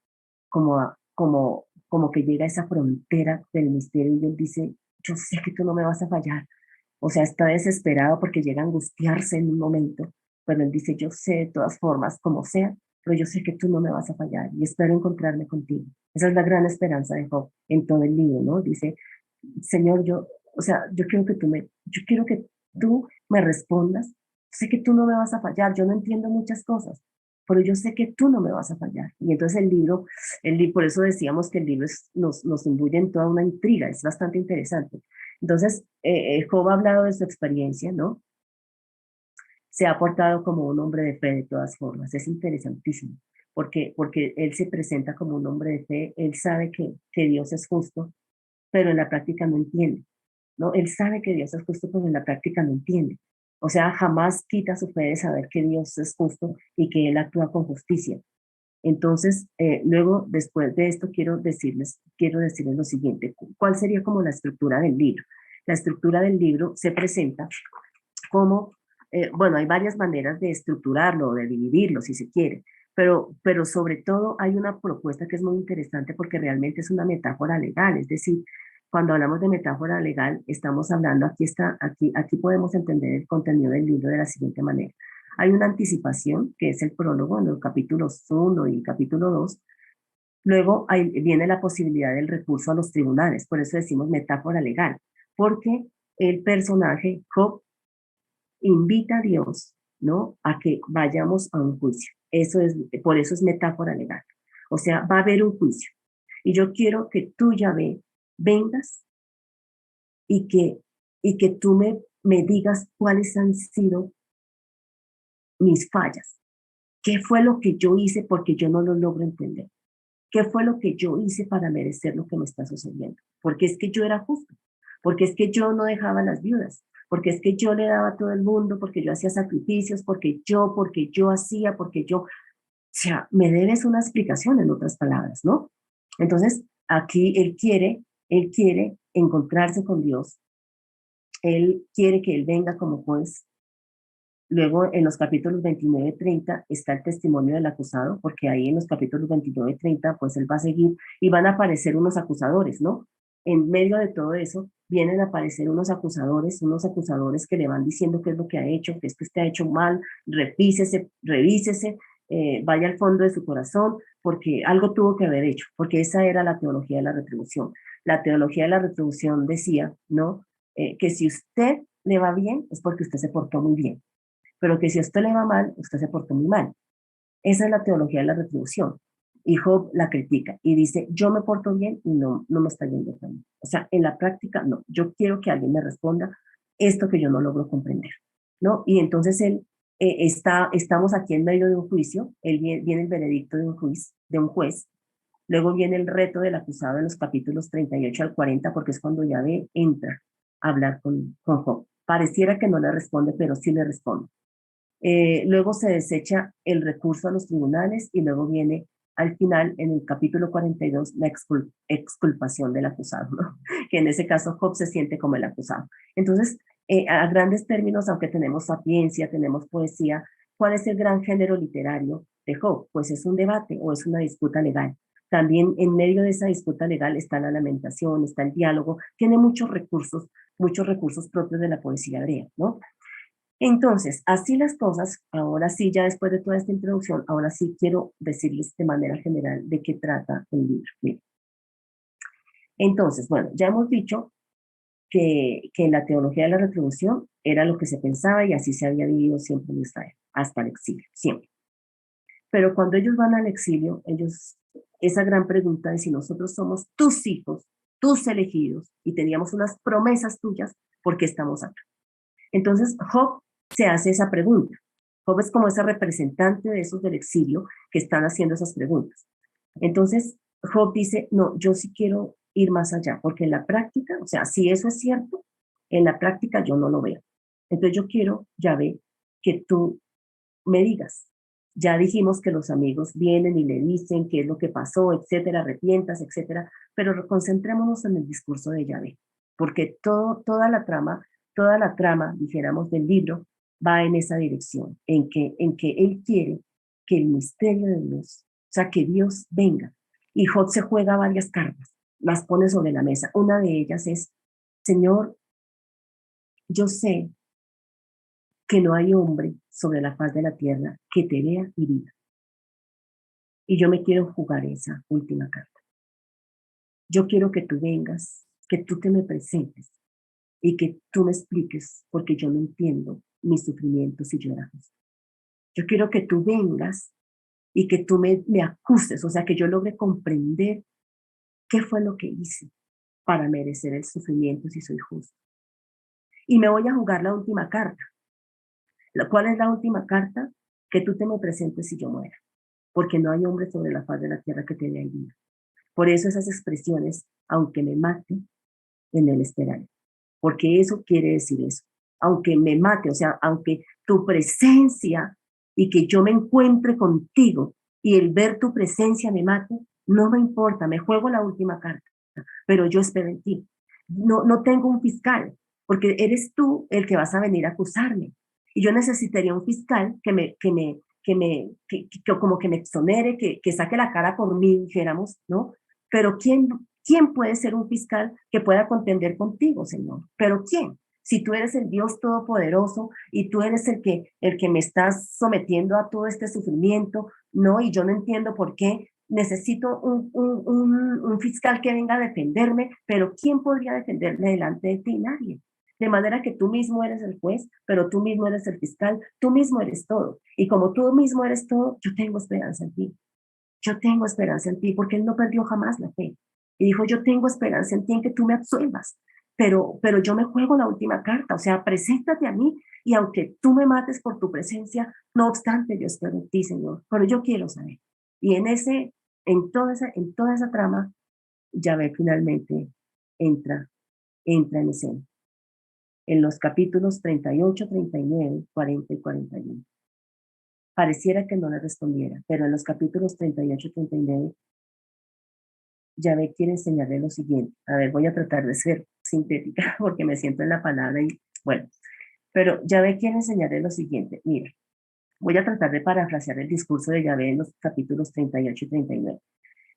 que llega a esa frontera del misterio y él dice, yo sé que tú no me vas a fallar. O sea, está desesperado porque llega a angustiarse en un momento, pero él dice, yo sé de todas formas, como sea, pero yo sé que tú no me vas a fallar y espero encontrarme contigo. Esa es la gran esperanza de Job en todo el libro, ¿no? Dice, Señor, o sea, yo quiero que tú me respondas. Sé que tú no me vas a fallar, yo no entiendo muchas cosas, pero yo sé que tú no me vas a fallar. Y entonces por eso decíamos que el libro nos imbuye en toda una intriga, es bastante interesante. Entonces, Job ha hablado de su experiencia, ¿no? Se ha portado como un hombre de fe de todas formas. Es interesantísimo, porque él se presenta como un hombre de fe, él sabe que Dios es justo, pero en la práctica no entiende, ¿no? Él sabe que Dios es justo, pero en la práctica no entiende. O sea, jamás quita su fe de saber que Dios es justo y que Él actúa con justicia. Entonces, luego, después de esto, quiero decirles lo siguiente. ¿Cuál sería como la estructura del libro? La estructura del libro se presenta como, bueno, hay varias maneras de estructurarlo, de dividirlo, si se quiere, pero sobre todo hay una propuesta que es muy interesante porque realmente es una metáfora legal, es decir, cuando hablamos de metáfora legal, estamos hablando, aquí podemos entender el contenido del libro de la siguiente manera. Hay una anticipación, que es el prólogo en los capítulos 1 y capítulo 2. Luego viene la posibilidad del recurso a los tribunales, por eso decimos metáfora legal, porque el personaje Job invita a Dios, ¿no? A que vayamos a un juicio. Por eso es metáfora legal. O sea, va a haber un juicio. Y yo quiero que tú, Yahvé, vengas y que, y que tú me digas cuáles han sido mis fallas. ¿Qué fue lo que yo hice porque yo no lo logro entender? ¿Qué fue lo que yo hice para merecer lo que me está sucediendo? Porque es que yo era justo, porque es que yo no dejaba a las viudas, porque es que yo le daba a todo el mundo, porque yo hacía sacrificios, porque yo hacía, porque yo, o sea, me debes una explicación en otras palabras, ¿no? Entonces, aquí él quiere encontrarse con Dios, él quiere que él venga como juez. Luego, en los capítulos 29 y 30 está el testimonio del acusado, porque ahí en los capítulos 29 y 30, pues él va a seguir y van a aparecer unos acusadores, ¿no? En medio de todo eso, vienen a aparecer unos acusadores que le van diciendo qué es lo que ha hecho, que es que usted ha hecho mal, revísese, vaya al fondo de su corazón, porque algo tuvo que haber hecho, porque esa era la teología de la retribución. La teología de la retribución decía, ¿no? Que si usted le va bien, es porque usted se portó muy bien, pero que si a usted le va mal, usted se portó muy mal. Esa es la teología de la retribución. Y Job la critica y dice, yo me porto bien y no me está yendo bien. O sea, en la práctica, no. Yo quiero que alguien me responda esto que yo no logro comprender, ¿no? Y entonces estamos aquí en medio de un juicio, viene el veredicto de un juez, luego viene el reto del acusado en los capítulos 38 al 40, porque es cuando Yahvé entra a hablar con Job. Pareciera que no le responde, pero sí le responde. Luego se desecha el recurso a los tribunales y luego viene al final, en el capítulo 42, la exculpación del acusado, ¿no? Que en ese caso Job se siente como el acusado. Entonces, a grandes términos, aunque tenemos sapiencia, tenemos poesía, ¿cuál es el gran género literario de Job? Pues es un debate o es una disputa legal. También en medio de esa disputa legal está la lamentación, está el diálogo, tiene muchos recursos propios de la poesía hebrea, ¿no? Entonces, así las cosas, ahora sí, ya después de toda esta introducción, ahora sí quiero decirles de manera general de qué trata el libro. Bien. Entonces, bueno, ya hemos dicho que la teología de la retribución era lo que se pensaba y así se había vivido siempre en Israel, hasta el exilio, siempre. Pero cuando ellos van al exilio, esa gran pregunta de si nosotros somos tus hijos, tus elegidos, y teníamos unas promesas tuyas, ¿por qué estamos acá? Entonces, Job se hace esa pregunta. Job es como ese representante de esos del exilio que están haciendo esas preguntas. Entonces, Job dice, no, yo sí quiero ir más allá, porque en la práctica, o sea, si eso es cierto, en la práctica yo no lo veo. Entonces yo quiero, Yahvé, que tú me digas. Ya dijimos que los amigos vienen y le dicen qué es lo que pasó, etcétera, arrepientas, etcétera, pero concentrémonos en el discurso de Yahvé, porque toda la trama, dijéramos, del libro va en esa dirección, en que él quiere que el misterio de Dios, o sea, que Dios venga. Y Job se juega varias cartas, las pone sobre la mesa. Una de ellas es, Señor, yo sé que no hay hombre sobre la faz de la tierra que te vea y viva. Y yo me quiero jugar esa última carta. Yo quiero que tú vengas, que tú te me presentes y que tú me expliques, porque yo no entiendo mis sufrimientos y lloramos. Yo quiero que tú vengas y que tú me acuses, o sea, que yo logre comprender qué fue lo que hice, para merecer el sufrimiento si soy justo. Y me voy a jugar la última carta. ¿Cuál es la última carta? Que tú te me presentes si yo muera, porque no hay hombre sobre la faz de la tierra que te dé vida. Por eso esas expresiones, aunque me mate, en él esperaré, porque eso quiere decir eso. Aunque me mate, o sea, aunque tu presencia y que yo me encuentre contigo y el ver tu presencia me mate, no me importa, me juego la última carta, pero yo espero en ti. No tengo un fiscal, porque eres tú el que vas a venir a acusarme. Y yo necesitaría un fiscal que como que me exonere, que saque la cara por mí, dijéramos, ¿no? Pero ¿quién puede ser un fiscal que pueda contender contigo, Señor? ¿Pero quién? Si tú eres el Dios Todopoderoso y tú eres el que me estás sometiendo a todo este sufrimiento, ¿no? Y yo no entiendo por qué necesito un fiscal que venga a defenderme, pero ¿quién podría defenderme delante de ti? Nadie. De manera que tú mismo eres el juez, pero tú mismo eres el fiscal, tú mismo eres todo. Y como tú mismo eres todo, yo tengo esperanza en ti. Yo tengo esperanza en ti, porque él no perdió jamás la fe. Y dijo, yo tengo esperanza en ti, en que tú me absuelvas, pero yo me juego la última carta, o sea, preséntate a mí, y aunque tú me mates por tu presencia, no obstante, yo espero en ti, Señor, pero yo quiero saber. Y en toda esa trama, Yahvé finalmente entra, entra en escena, en los capítulos 38, 39, 40 y 41. Pareciera que no le respondiera, pero en los capítulos 38 y 39, Yahvé quiere enseñarle lo siguiente. A ver, voy a tratar de ser sintética porque me siento en la palabra y bueno, pero Yahvé quiere enseñarle lo siguiente. Mira, voy a tratar de parafrasear el discurso de Yahvé en los capítulos 38 y 39.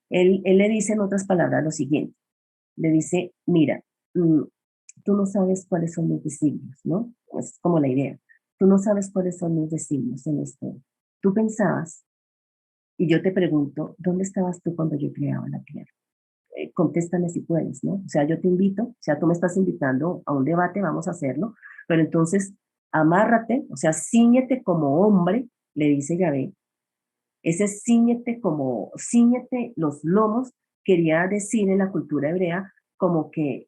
Él le dice en otras palabras lo siguiente. Le dice, mira, tú no sabes cuáles son mis designios, ¿no? Es como la idea. Tú no sabes cuáles son mis designios en esto. Tú pensabas, y yo te pregunto, ¿dónde estabas tú cuando yo creaba la tierra? Contéstame si puedes, ¿no? O sea, yo te invito, o sea, tú me estás invitando a un debate, vamos a hacerlo, pero entonces amárrate, o sea, ciñete como hombre, le dice Yahvé, ese ciñete los lomos, quería decir en la cultura hebrea como que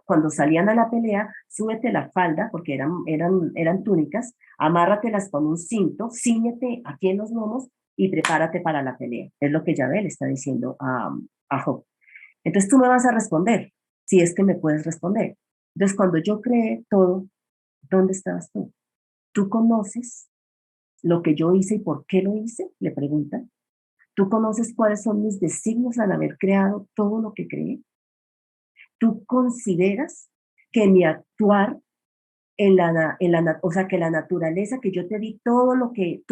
cuando salían a la pelea, súbete la falda, porque eran túnicas, amárratelas con un cinto, ciñete aquí en los lomos y prepárate para la pelea. Es lo que Yahvé le está diciendo a Job. Entonces tú me vas a responder, si es que me puedes responder. Entonces cuando yo creé todo, ¿dónde estabas tú? ¿Tú conoces lo que yo hice y por qué lo hice? Le pregunta. ¿Tú conoces cuáles son mis designios al haber creado todo lo que creé? ¿Tú consideras que mi actuar o sea, que la naturaleza que yo te di, todo lo que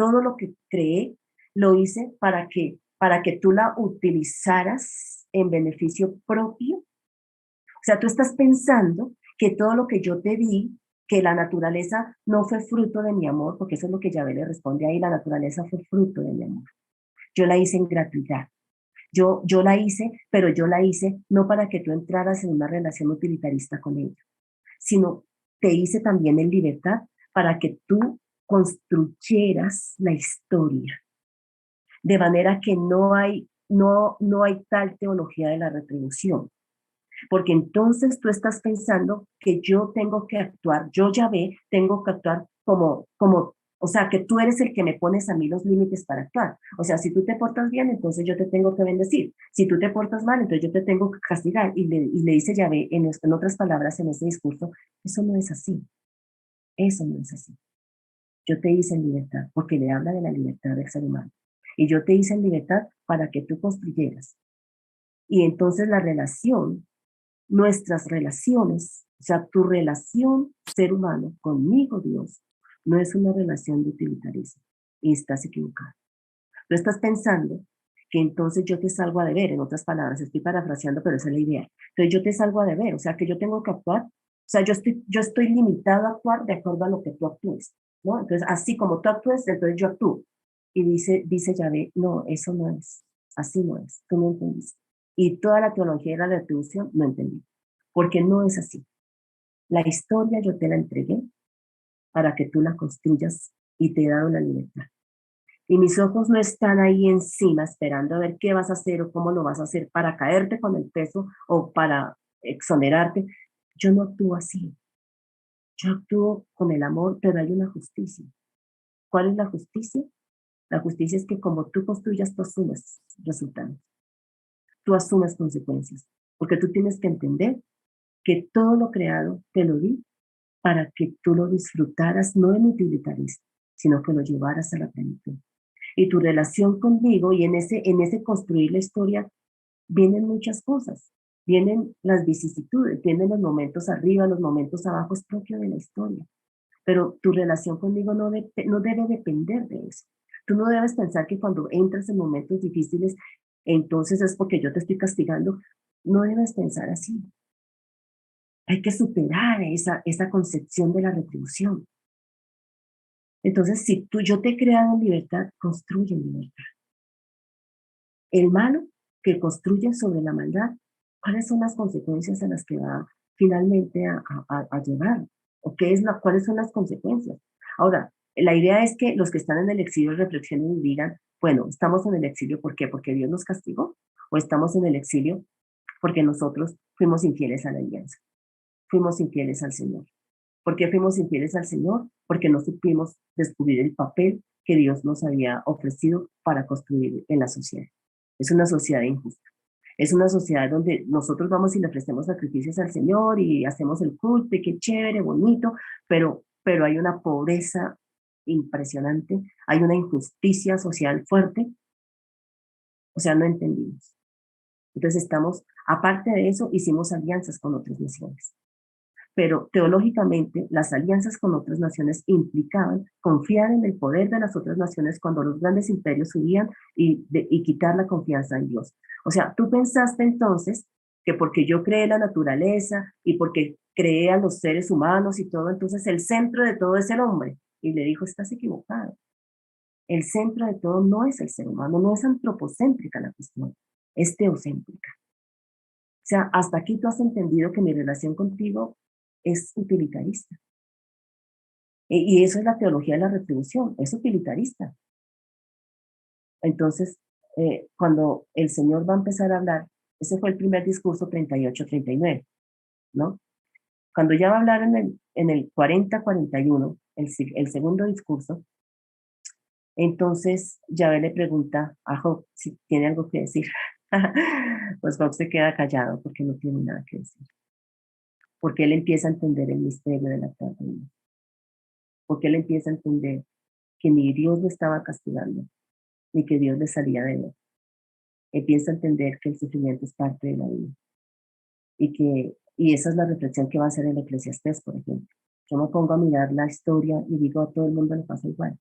creé, lo hice para que tú la utilizaras en beneficio propio? O sea, tú estás pensando que todo lo que yo te di, que la naturaleza no fue fruto de mi amor, porque eso es lo que Yahvé le responde ahí, la naturaleza fue fruto de mi amor. Yo la hice en gratuidad. Yo la hice, pero yo la hice no para que tú entraras en una relación utilitarista con ella, sino te hice también en libertad para que tú construyeras la historia, de manera que no hay tal teología de la retribución, porque entonces tú estás pensando que yo tengo que actuar, yo Yahvé tengo que actuar o sea, que tú eres el que me pones a mí los límites para actuar. O sea, si tú te portas bien, entonces yo te tengo que bendecir. Si tú te portas mal, entonces yo te tengo que castigar. Y le dice Yahvé, en otras palabras, en ese discurso, eso no es así. Eso no es así. Yo te hice en libertad, porque le habla de la libertad del ser humano. Y yo te hice en libertad para que tú construyeras. Y entonces nuestras relaciones, o sea, tu relación ser humano conmigo, Dios, no es una relación de utilitarismo. Y estás equivocado. Tú estás pensando que entonces yo te salgo a deber, en otras palabras, estoy parafraseando, pero esa es la idea. Entonces yo te salgo a deber, o sea, que yo tengo que actuar, o sea, yo estoy limitado a actuar de acuerdo a lo que tú actúes, ¿no? Entonces, así como tú actúes, entonces yo actúo. Y dice Yahvé, no, eso no es, así no es, tú no entendiste. Y toda la teología de la retribución no entendí, porque no es así. La historia yo te la entregué para que tú la construyas y te he dado la libertad. Y mis ojos no están ahí encima esperando a ver qué vas a hacer o cómo lo vas a hacer para caerte con el peso o para exonerarte. Yo no actúo así. Yo actúo con el amor, pero hay una justicia. ¿Cuál es la justicia? La justicia es que como tú construyas, tú asumes resultados, tú asumes consecuencias, porque tú tienes que entender que todo lo creado te lo di para que tú lo disfrutaras, no en utilitarismo, sino que lo llevaras a la plenitud. Y tu relación conmigo y en ese construir la historia vienen muchas cosas. Vienen las vicisitudes, vienen los momentos arriba, los momentos abajo, es propio de la historia. Pero tu relación conmigo no debe depender de eso. Tú no debes pensar que cuando entras en momentos difíciles, entonces es porque yo te estoy castigando. No debes pensar así. Hay que superar esa concepción de la retribución. Entonces, si yo te he creado en libertad, construye en libertad. El malo que construye sobre la maldad, ¿cuáles son las consecuencias a las que va finalmente a llevar? ¿O cuáles son las consecuencias? Ahora, la idea es que los que están en el exilio reflexionen y digan, bueno, estamos en el exilio, ¿por qué? ¿Porque Dios nos castigó? ¿O estamos en el exilio porque nosotros fuimos infieles a la alianza? Fuimos infieles al Señor. ¿Por qué fuimos infieles al Señor? Porque no supimos descubrir el papel que Dios nos había ofrecido para construir en la sociedad. Es una sociedad injusta. Es una sociedad donde nosotros vamos y le ofrecemos sacrificios al Señor y hacemos el culto y qué chévere, bonito, pero hay una pobreza impresionante, hay una injusticia social fuerte, o sea, no entendimos. Entonces aparte de eso, hicimos alianzas con otras naciones. Pero teológicamente las alianzas con otras naciones implicaban confiar en el poder de las otras naciones cuando los grandes imperios subían y quitar la confianza en Dios. O sea, tú pensaste entonces que porque yo creé la naturaleza y porque creé a los seres humanos y todo, entonces el centro de todo es el hombre. Y le dijo, estás equivocado. El centro de todo no es el ser humano, no es antropocéntrica la cuestión, es teocéntrica. O sea, hasta aquí tú has entendido que mi relación contigo es utilitarista. Y eso es la teología de la retribución, es utilitarista. Entonces, cuando el Señor va a empezar a hablar, ese fue el primer discurso 38-39, ¿no? Cuando ya va a hablar en el 40-41, el segundo discurso, entonces Yahvé le pregunta a Job si tiene algo que decir. Pues Job se queda callado porque no tiene nada que decir. Porque él empieza a entender el misterio de la trata. Porque él empieza a entender que ni Dios lo estaba castigando, ni que Dios le salía de él. Empieza a entender que el sufrimiento es parte de la vida. Y esa es la reflexión que va a hacer el Eclesiastés, por ejemplo. Yo me pongo a mirar la historia y digo, a todo el mundo le pasa igual.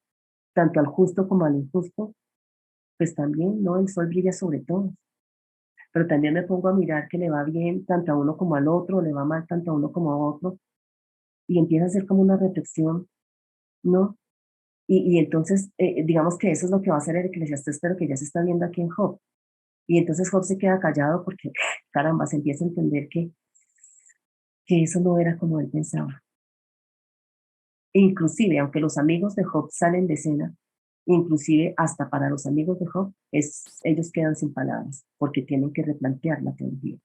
Tanto al justo como al injusto, pues también, ¿no? El sol brilla sobre todos. Pero también me pongo a mirar que le va bien tanto a uno como al otro, le va mal tanto a uno como a otro. Y empieza a hacer como una reflexión, ¿no? Y entonces, digamos que eso es lo que va a hacer el Eclesiastés, pero que ya se está viendo aquí en Job. Y entonces Job se queda callado porque, caramba, se empieza a entender que eso no era como él pensaba. E inclusive, aunque los amigos de Job salen de escena, inclusive hasta para los amigos de Job, ellos quedan sin palabras porque tienen que replantear la teología.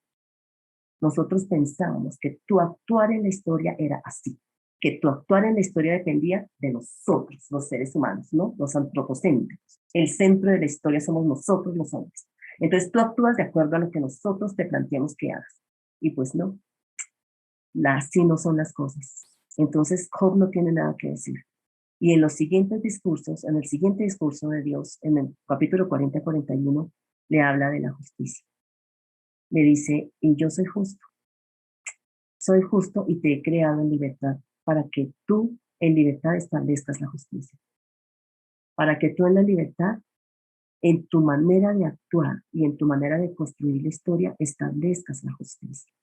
Nosotros pensábamos que tu actuar en la historia era así, que tu actuar en la historia dependía de nosotros, los seres humanos, ¿no? Los antropocéntricos. El centro de la historia somos nosotros los hombres. Entonces tú actúas de acuerdo a lo que nosotros te planteamos que hagas. Y pues no, así no son las cosas. Entonces Job no tiene nada que decir. Y en los siguientes discursos, en el siguiente discurso de Dios, en el capítulo 40-41, le habla de la justicia. Le dice, y yo soy justo y te he creado en libertad para que tú en libertad establezcas la justicia. Para que tú en la libertad, en tu manera de actuar y en tu manera de construir la historia, establezcas la justicia.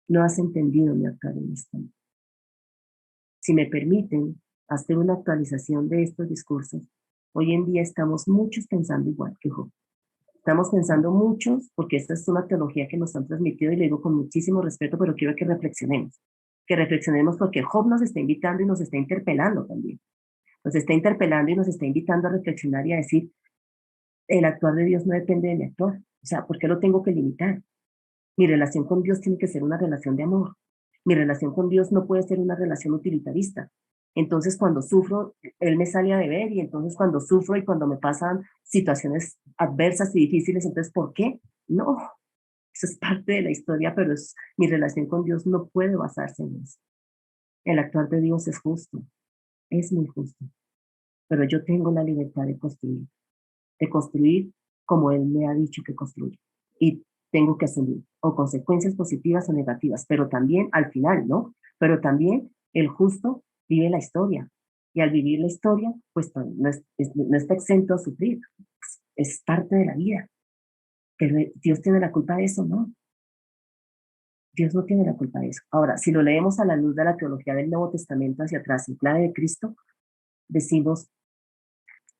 No has entendido mi actuar en esto. Si me permiten hacer una actualización de estos discursos, hoy en día estamos muchos pensando igual que Job. Estamos pensando muchos, porque esta es una teología que nos han transmitido y le digo con muchísimo respeto, pero quiero que reflexionemos porque Job nos está invitando y nos está interpelando también. Nos está interpelando y nos está invitando a reflexionar y a decir, el actuar de Dios no depende de mi actuar. O sea, ¿por qué lo tengo que limitar? Mi relación con Dios tiene que ser una relación de amor. Mi relación con Dios no puede ser una relación utilitarista. Entonces, cuando sufro, Él me sale a beber y entonces cuando sufro y cuando me pasan situaciones adversas y difíciles, entonces, ¿por qué? No, eso es parte de la historia, pero mi relación con Dios no puede basarse en eso. El actuar de Dios es justo, es muy justo, pero yo tengo la libertad de construir como Él me ha dicho que construya. Y tengo que asumir o consecuencias positivas o negativas, pero también al final, ¿no? Pero también el justo vive la historia. Y al vivir la historia, pues no está exento a sufrir. Es parte de la vida. Que Dios tiene la culpa de eso, ¿no? Dios no tiene la culpa de eso. Ahora, si lo leemos a la luz de la teología del Nuevo Testamento hacia atrás, en clave de Cristo, decimos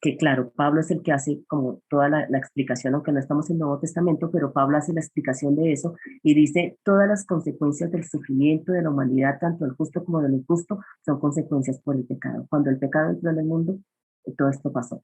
que claro, Pablo es el que hace como toda la explicación, aunque no estamos en el Nuevo Testamento, pero Pablo hace la explicación de eso y dice todas las consecuencias del sufrimiento de la humanidad, tanto del justo como del injusto, son consecuencias por el pecado. Cuando el pecado entró en el mundo, todo esto pasó.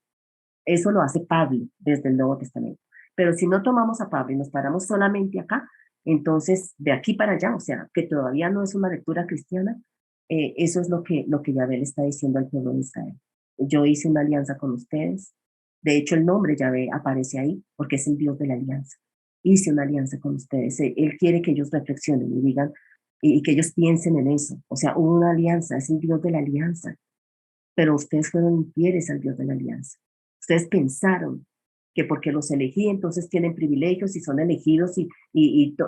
Eso lo hace Pablo desde el Nuevo Testamento. Pero si no tomamos a Pablo y nos paramos solamente acá, entonces de aquí para allá, o sea, que todavía no es una lectura cristiana, eso es lo que Yahvé le está diciendo al pueblo de Israel. Yo hice una alianza con ustedes. De hecho, el nombre Yahvé aparece ahí porque es el Dios de la alianza. Hice una alianza con ustedes. Él quiere que ellos reflexionen y digan, y que ellos piensen en eso. O sea, hubo una alianza, es el Dios de la alianza, pero ustedes fueron infieles al Dios de la alianza. Ustedes pensaron que porque los elegí, entonces tienen privilegios y son elegidos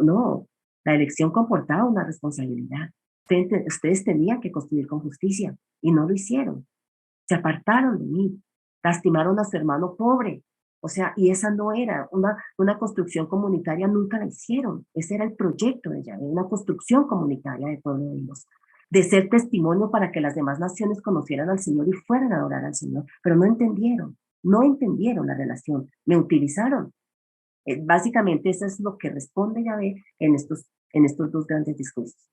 no, la elección comportaba una responsabilidad. Ustedes tenían que construir con justicia y no lo hicieron. Se apartaron de mí, lastimaron a su hermano pobre. O sea, y esa no era una construcción comunitaria, nunca la hicieron. Ese era el proyecto de Yahvé, una construcción comunitaria de pueblo de Dios, de ser testimonio para que las demás naciones conocieran al Señor y fueran a adorar al Señor, pero no entendieron la relación, me utilizaron. Básicamente eso es lo que responde Yahvé en estos dos grandes discursos.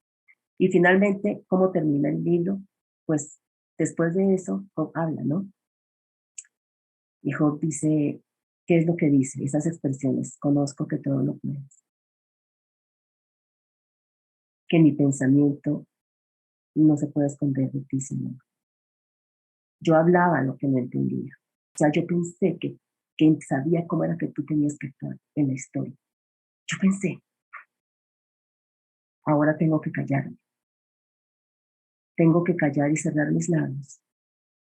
Y finalmente, ¿cómo termina el libro? Pues después de eso, Job habla, ¿no? Y Job dice, ¿qué es lo que dice? Esas expresiones, conozco que todo lo puedes, que mi pensamiento no se puede esconder de ti, Señor. Yo hablaba lo que no entendía. O sea, yo pensé que sabía cómo era que tú tenías que actuar en la historia. Yo pensé, ahora tengo que callarme. Tengo que callar y cerrar mis labios,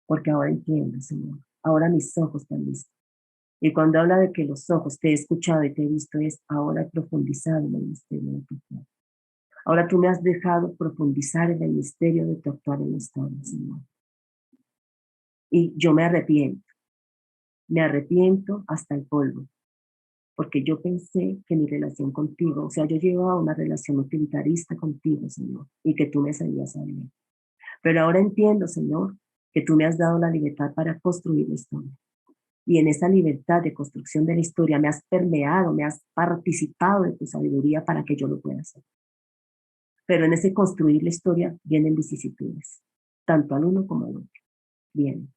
porque ahora entiendo, Señor. Ahora mis ojos te han visto. Y cuando habla de que los ojos te he escuchado y te he visto, es ahora he profundizado en el misterio de tu actuar. Ahora tú me has dejado profundizar en el misterio de tu actuar en la historia, Señor. Y yo me arrepiento hasta el polvo, porque yo pensé que mi relación contigo, o sea, yo llevaba una relación utilitarista contigo, Señor, y que tú me sabías a bien. Pero ahora entiendo, Señor, que tú me has dado la libertad para construir la historia. Y en esa libertad de construcción de la historia me has permeado, me has participado de tu sabiduría para que yo lo pueda hacer. Pero en ese construir la historia vienen vicisitudes, tanto al uno como al otro. Vienen.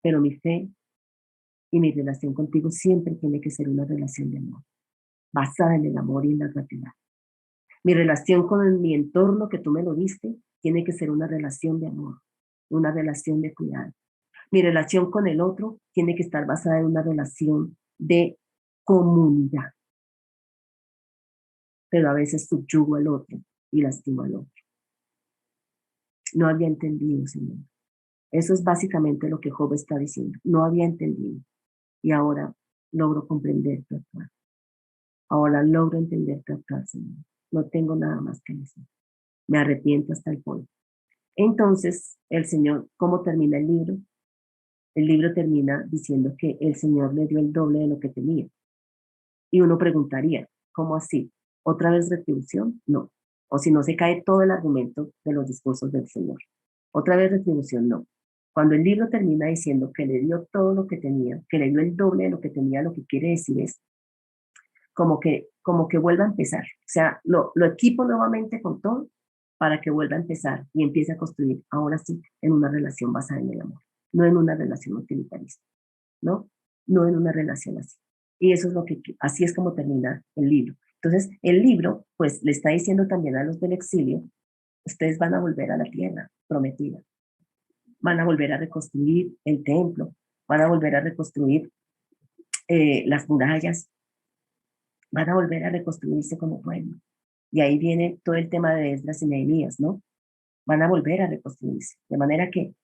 Pero mi fe y mi relación contigo siempre tiene que ser una relación de amor, basada en el amor y en la gratitud. Mi relación con mi entorno, que tú me lo diste, tiene que ser una relación de amor, una relación de cuidado. Mi relación con el otro tiene que estar basada en una relación de comunidad, pero a veces subyugo al otro y lastimo al otro. No había entendido, Señor. Eso es básicamente lo que Job está diciendo. No había entendido y ahora logro comprender tu actuar. Ahora logro entender tu actuar, Señor. No tengo nada más que decir. Me arrepiento hasta el polvo. Entonces, el Señor, ¿cómo termina el libro? El libro termina diciendo que el Señor le dio el doble de lo que tenía. Y uno preguntaría, ¿cómo así? ¿Otra vez retribución? No. O si no, se cae todo el argumento de los discursos del Señor. Otra vez retribución, no. Cuando el libro termina diciendo que le dio todo lo que tenía, que le dio el doble de lo que tenía, lo que quiere decir es como que vuelva a empezar. O sea, lo equipo nuevamente con todo para que vuelva a empezar y empiece a construir, ahora sí, en una relación basada en el amor, no en una relación utilitarista, ¿no? No en una relación así. Y eso es lo que, así es como termina el libro. Entonces, el libro, pues, le está diciendo también a los del exilio, ustedes van a volver a la tierra prometida, van a volver a reconstruir el templo, van a volver a reconstruir las murallas, van a volver a reconstruirse como pueblo. Y ahí viene todo el tema de Esdras y Nehemías, ¿no? Van a volver a reconstruirse, de manera que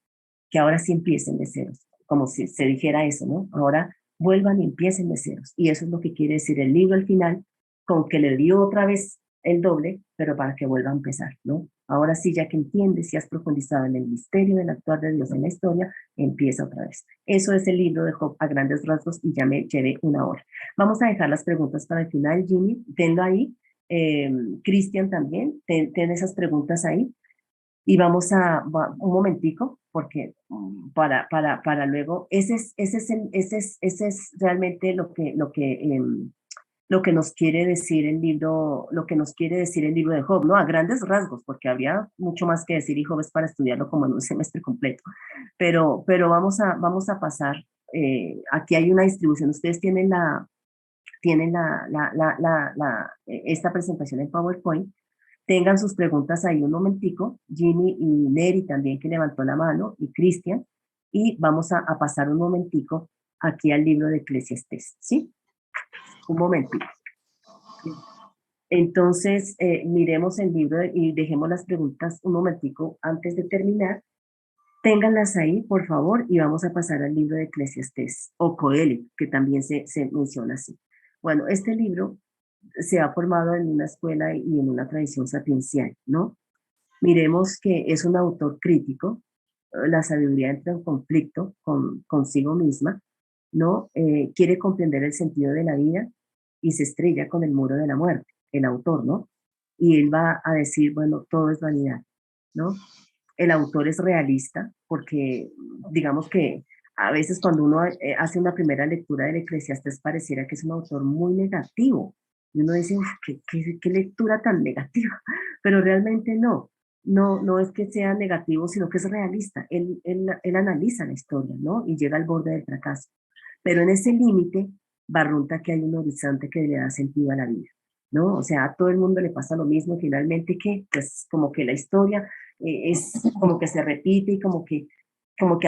ahora sí empiecen de ceros, como si se dijera eso, ¿no? Ahora vuelvan y empiecen de ceros. Y eso es lo que quiere decir el libro al final, con que le dio otra vez el doble, pero para que vuelva a empezar, ¿no? Ahora sí, ya que entiendes y has profundizado en el misterio del actuar de Dios en la historia, empieza otra vez. Eso es el libro de Job a grandes rasgos y ya me llevé una hora. Vamos a dejar las preguntas para el final, Jimmy, tenlo ahí. Cristian también, ten esas preguntas ahí. Y vamos a, un momentico, porque para luego, ese es realmente lo que nos quiere decir el libro, lo que nos quiere decir el libro de Job, ¿no? A grandes rasgos, porque habría mucho más que decir y Job es para estudiarlo como en un semestre completo. Pero vamos a pasar, aquí hay una distribución, ustedes tienen esta presentación en PowerPoint, tengan sus preguntas ahí un momentico, Ginny y Neri también que levantó la mano, y Cristian, y vamos a pasar un momentico aquí al libro de Eclesiastés, ¿sí? Un momentito. Entonces, miremos el libro y dejemos las preguntas un momentico antes de terminar. Ténganlas ahí, por favor, y vamos a pasar al libro de Eclesiastés, o Coelho, que también se menciona así. Bueno, este libro se ha formado en una escuela y en una tradición sapiencial, ¿no? Miremos que es un autor crítico, la sabiduría entra en conflicto consigo misma, ¿no? Quiere comprender el sentido de la vida y se estrella con el muro de la muerte, el autor, ¿no? Y él va a decir, bueno, todo es vanidad, ¿no? El autor es realista porque digamos que a veces cuando uno hace una primera lectura del Eclesiastés pareciera que es un autor muy negativo. Y uno dice, "Uf, qué lectura tan negativa", pero realmente no. No es que sea negativo, sino que es realista. Él analiza la historia, ¿no? Y llega al borde del fracaso. Pero en ese límite, barrunta que hay un horizonte que le da sentido a la vida, ¿no? O sea, a todo el mundo le pasa lo mismo, finalmente que, pues, como que la historia es como que se repite y como que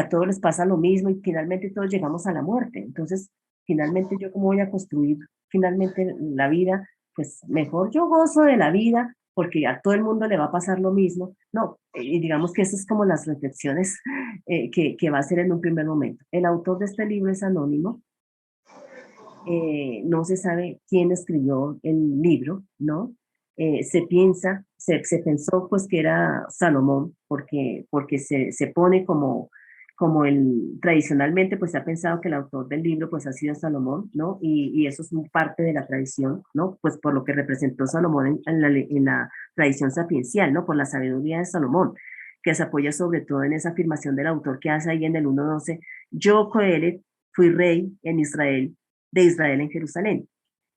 a todos les pasa lo mismo y finalmente todos llegamos a la muerte. Entonces, finalmente yo cómo voy a construir finalmente la vida, pues mejor yo gozo de la vida porque a todo el mundo le va a pasar lo mismo. No, y digamos que esas es como las reflexiones que va a hacer en un primer momento. El autor de este libro es anónimo, no se sabe quién escribió el libro, ¿no? Se pensó pues que era Salomón, porque se pone como tradicionalmente pues se ha pensado que el autor del libro pues ha sido Salomón, ¿no? Y eso es parte de la tradición, ¿no? Pues por lo que representó Salomón en la tradición sapiencial, ¿no? Por la sabiduría de Salomón, que se apoya sobre todo en esa afirmación del autor que hace ahí en el 1:12, yo, Coelet, fui rey en Israel, de Israel en Jerusalén.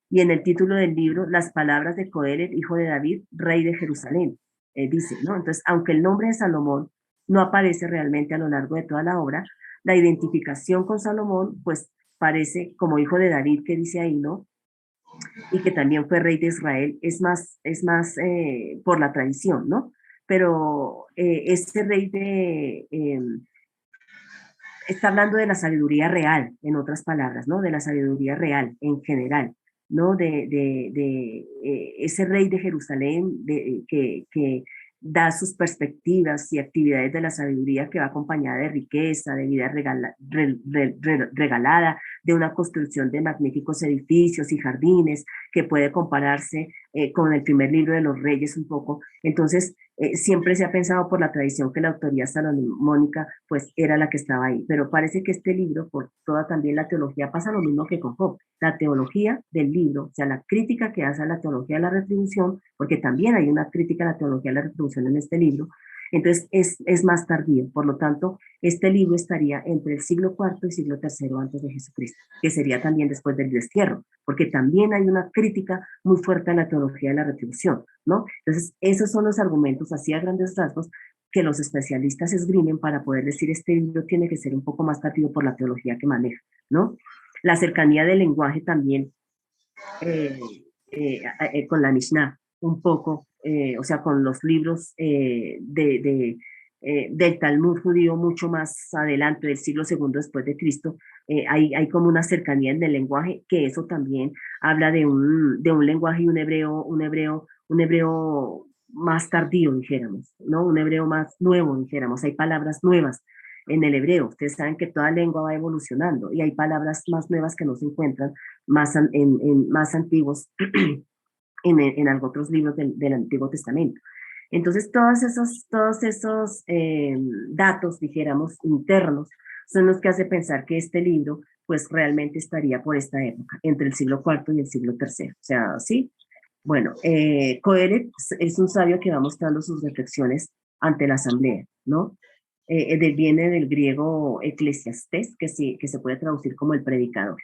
Y en el título del libro, las palabras de Coelet, hijo de David, rey de Jerusalén, dice, ¿no? Entonces, aunque el nombre de Salomón no aparece realmente a lo largo de toda la obra, la identificación con Salomón, pues parece como hijo de David, que dice ahí, ¿no? Y que también fue rey de Israel, es más por la tradición, ¿no? Pero este rey está hablando de la sabiduría real, en otras palabras, ¿no? De la sabiduría real en general, ¿no? Ese rey de Jerusalén que da sus perspectivas y actividades de la sabiduría que va acompañada de riqueza, de vida regalada, de una construcción de magníficos edificios y jardines que puede compararse con el primer libro de los reyes un poco. Entonces, siempre se ha pensado por la tradición que la autoría salomónica pues era la que estaba ahí, pero parece que este libro, por toda también la teología, pasa lo mismo que con Job, la teología del libro, o sea, la crítica que hace a la teología de la retribución, porque también hay una crítica a la teología de la retribución en este libro, Entonces es más tardío. Por lo tanto, este libro estaría entre el siglo IV y siglo III antes de Jesucristo, que sería también después del destierro, porque también hay una crítica muy fuerte a la teología de la retribución, ¿no? Entonces, esos son los argumentos así a grandes rasgos que los especialistas esgrimen para poder decir este libro tiene que ser un poco más tardío por la teología que maneja, ¿no? La cercanía del lenguaje también eh, con la Mishnah, un poco, o sea, con los libros del Talmud judío mucho más adelante, del siglo segundo después de Cristo, hay como una cercanía en el lenguaje, que eso también habla de un lenguaje y un hebreo más tardío, dijéramos, ¿no? Un hebreo más nuevo, dijéramos, hay palabras nuevas en el hebreo. Ustedes saben que toda lengua va evolucionando y hay palabras más nuevas que no se encuentran más antiguos en otros libros del Antiguo Testamento. Entonces, todos esos datos, dijéramos, internos, son los que hacen pensar que este libro, pues realmente estaría por esta época, entre el siglo IV y el siglo III. O sea, sí. Bueno, Coelet es un sabio que va mostrando sus reflexiones ante la asamblea, ¿no? Viene del griego eclesiastés, que, sí, que se puede traducir como el predicador.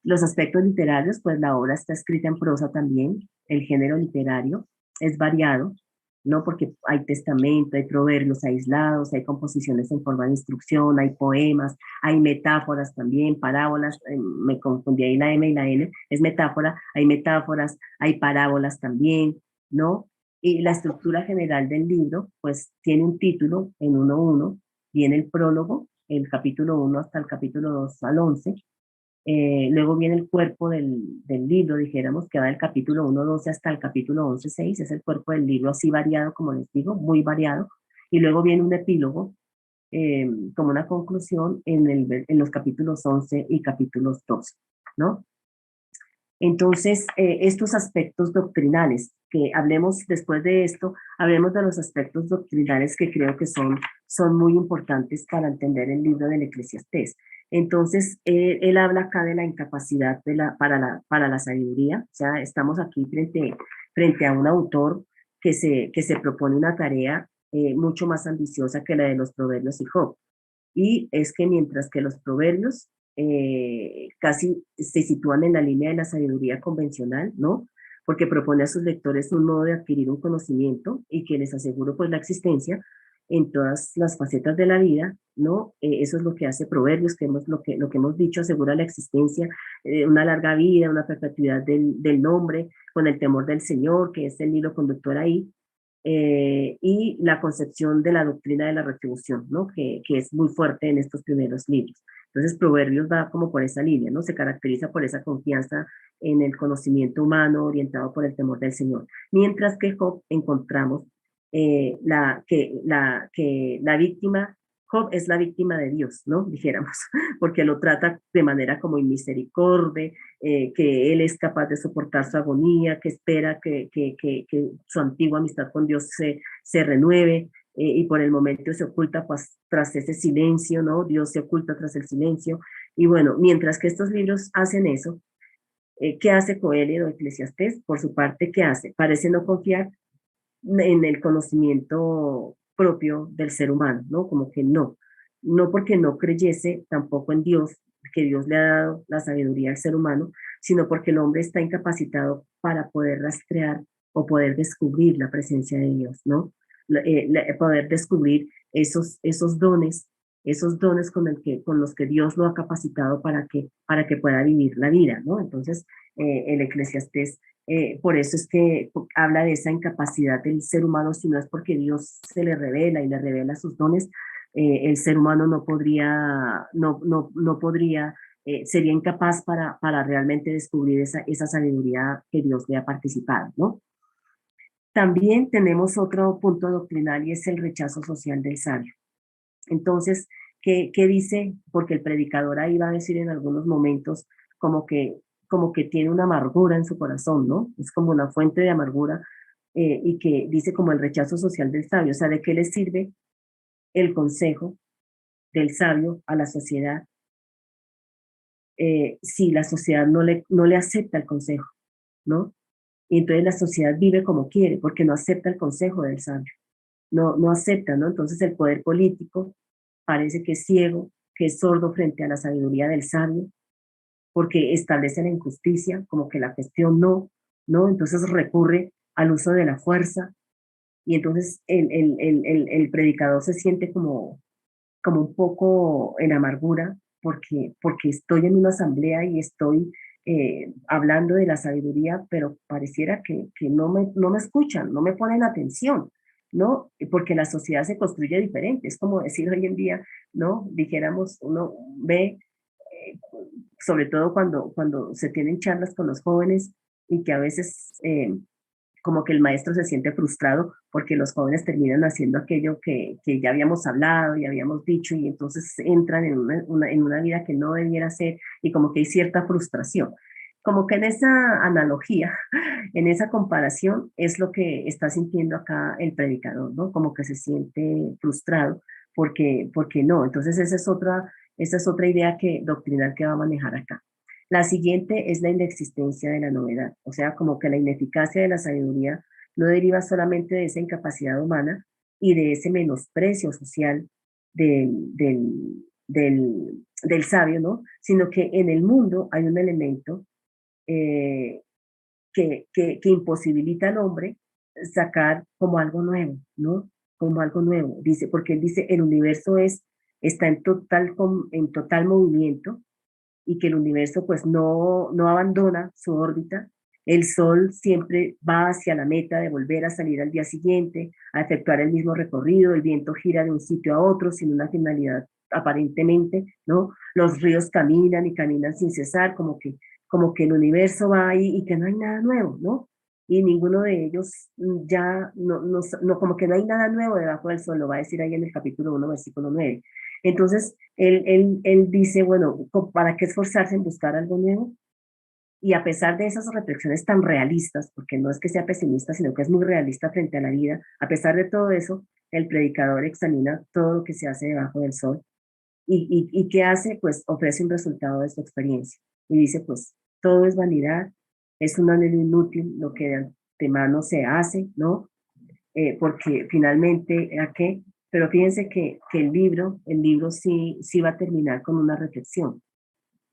Los aspectos literarios, pues la obra está escrita en prosa también, el género literario es variado, ¿no? Porque hay testamento, hay proverbios aislados, hay composiciones en forma de instrucción, hay poemas, hay metáforas también, parábolas, me confundí ahí la M y la N, es metáfora, hay metáforas, hay parábolas también, ¿no? Y la estructura general del libro, pues tiene un título en 1.1, viene el prólogo, el capítulo 1 hasta el capítulo 2 al 11. Luego viene el cuerpo del libro, dijéramos, que va del capítulo 1.12 hasta el capítulo 11.6, es el cuerpo del libro así variado, como les digo, muy variado. Y luego viene un epílogo, como una conclusión en los capítulos 11 y capítulos 12, ¿no? Entonces, estos aspectos doctrinales, que hablemos después de esto, hablemos de los aspectos doctrinales que creo que son muy importantes para entender el libro del Eclesiastés. Entonces, él habla acá de la incapacidad para la sabiduría, o sea, estamos aquí frente a un autor que se propone una tarea mucho más ambiciosa que la de los Proverbios y Job. Y es que mientras que los proverbios casi se sitúan en la línea de la sabiduría convencional, ¿no? Porque propone a sus lectores un modo de adquirir un conocimiento y que les aseguro pues la existencia en todas las facetas de la vida, ¿no? Eso es lo que hace Proverbios, lo que hemos dicho, asegura la existencia, una larga vida, una perpetuidad del nombre, con el temor del Señor, que es el hilo conductor ahí, y la concepción de la doctrina de la retribución, ¿no? Que es muy fuerte en estos primeros libros. Entonces, Proverbios va como por esa línea, ¿no? Se caracteriza por esa confianza en el conocimiento humano orientado por el temor del Señor. Mientras que Job encontramos que la víctima, Job es la víctima de Dios, ¿no? Dijéramos, porque lo trata de manera como inmisericordia, que él es capaz de soportar su agonía, que espera que su antigua amistad con Dios se renueve, y por el momento se oculta pues, tras ese silencio, ¿no? Dios se oculta tras el silencio. Y bueno, mientras que estos libros hacen eso, ¿qué hace Coelho o Eclesiastés? Por su parte, ¿qué hace? Parece no confiar en el conocimiento propio del ser humano, ¿no? Como que no porque no creyese tampoco en Dios, que Dios le ha dado la sabiduría al ser humano, sino porque el hombre está incapacitado para poder rastrear o poder descubrir la presencia de Dios, ¿no? Poder descubrir esos dones con los que Dios lo ha capacitado para que pueda vivir la vida, ¿no? Entonces, el Eclesiastés por eso es que habla de esa incapacidad del ser humano, si no es porque Dios se le revela y le revela sus dones, el ser humano no podría, sería incapaz para realmente descubrir esa sabiduría que Dios le ha participado, ¿no? También tenemos otro punto doctrinal y es el rechazo social del sabio. Entonces, ¿qué dice? Porque el predicador ahí va a decir en algunos momentos como como que tiene una amargura en su corazón, ¿no? Es como una fuente de amargura, y que dice como el rechazo social del sabio. O sea, ¿de qué le sirve el consejo del sabio a la sociedad si la sociedad no le acepta el consejo, ¿no? Y entonces la sociedad vive como quiere porque no acepta el consejo del sabio. no acepta, ¿no? Entonces el poder político parece que es ciego, que es sordo frente a la sabiduría del sabio, porque establece la injusticia, como que la cuestión no, ¿no? Entonces recurre al uso de la fuerza y entonces el predicador se siente como un poco en amargura porque estoy en una asamblea y estoy hablando de la sabiduría, pero pareciera que no me escuchan, no me ponen atención, ¿no? Porque la sociedad se construye diferente. Es como decir hoy en día, ¿no? Dijéramos, uno ve, sobre todo cuando se tienen charlas con los jóvenes y que a veces como que el maestro se siente frustrado porque los jóvenes terminan haciendo aquello que ya habíamos hablado y habíamos dicho y entonces entran en una vida que no debiera ser y como que hay cierta frustración. Como que en esa analogía, en esa comparación, es lo que está sintiendo acá el predicador, ¿no? Como que se siente frustrado porque no. Entonces esa es otra idea doctrinal que va a manejar acá. La siguiente es la inexistencia de la novedad, o sea, como que la ineficacia de la sabiduría no deriva solamente de esa incapacidad humana y de ese menosprecio social del sabio, ¿no? Sino que en el mundo hay un elemento eh, que imposibilita al hombre sacar como algo nuevo, ¿no? Como algo nuevo, dice, porque él dice, el universo está en total movimiento y que el universo pues no abandona su órbita. El Sol siempre va hacia la meta de volver a salir al día siguiente, a efectuar el mismo recorrido, el viento gira de un sitio a otro sin una finalidad aparentemente, ¿no? Los ríos caminan y caminan sin cesar, como que el universo va ahí y que no hay nada nuevo, ¿no? Y ninguno de ellos ya, no, como que no hay nada nuevo debajo del sol, lo va a decir ahí en el capítulo 1, versículo 9. Entonces, él dice, bueno, ¿para qué esforzarse en buscar algo nuevo? Y a pesar de esas reflexiones tan realistas, porque no es que sea pesimista, sino que es muy realista frente a la vida, a pesar de todo eso, el predicador examina todo lo que se hace debajo del sol y ¿qué hace? Pues ofrece un resultado de su experiencia. Y dice, pues todo es vanidad, es un anhelo inútil lo que de antemano se hace, ¿no? Porque finalmente, ¿a qué? Pero fíjense que el libro sí va a terminar con una reflexión.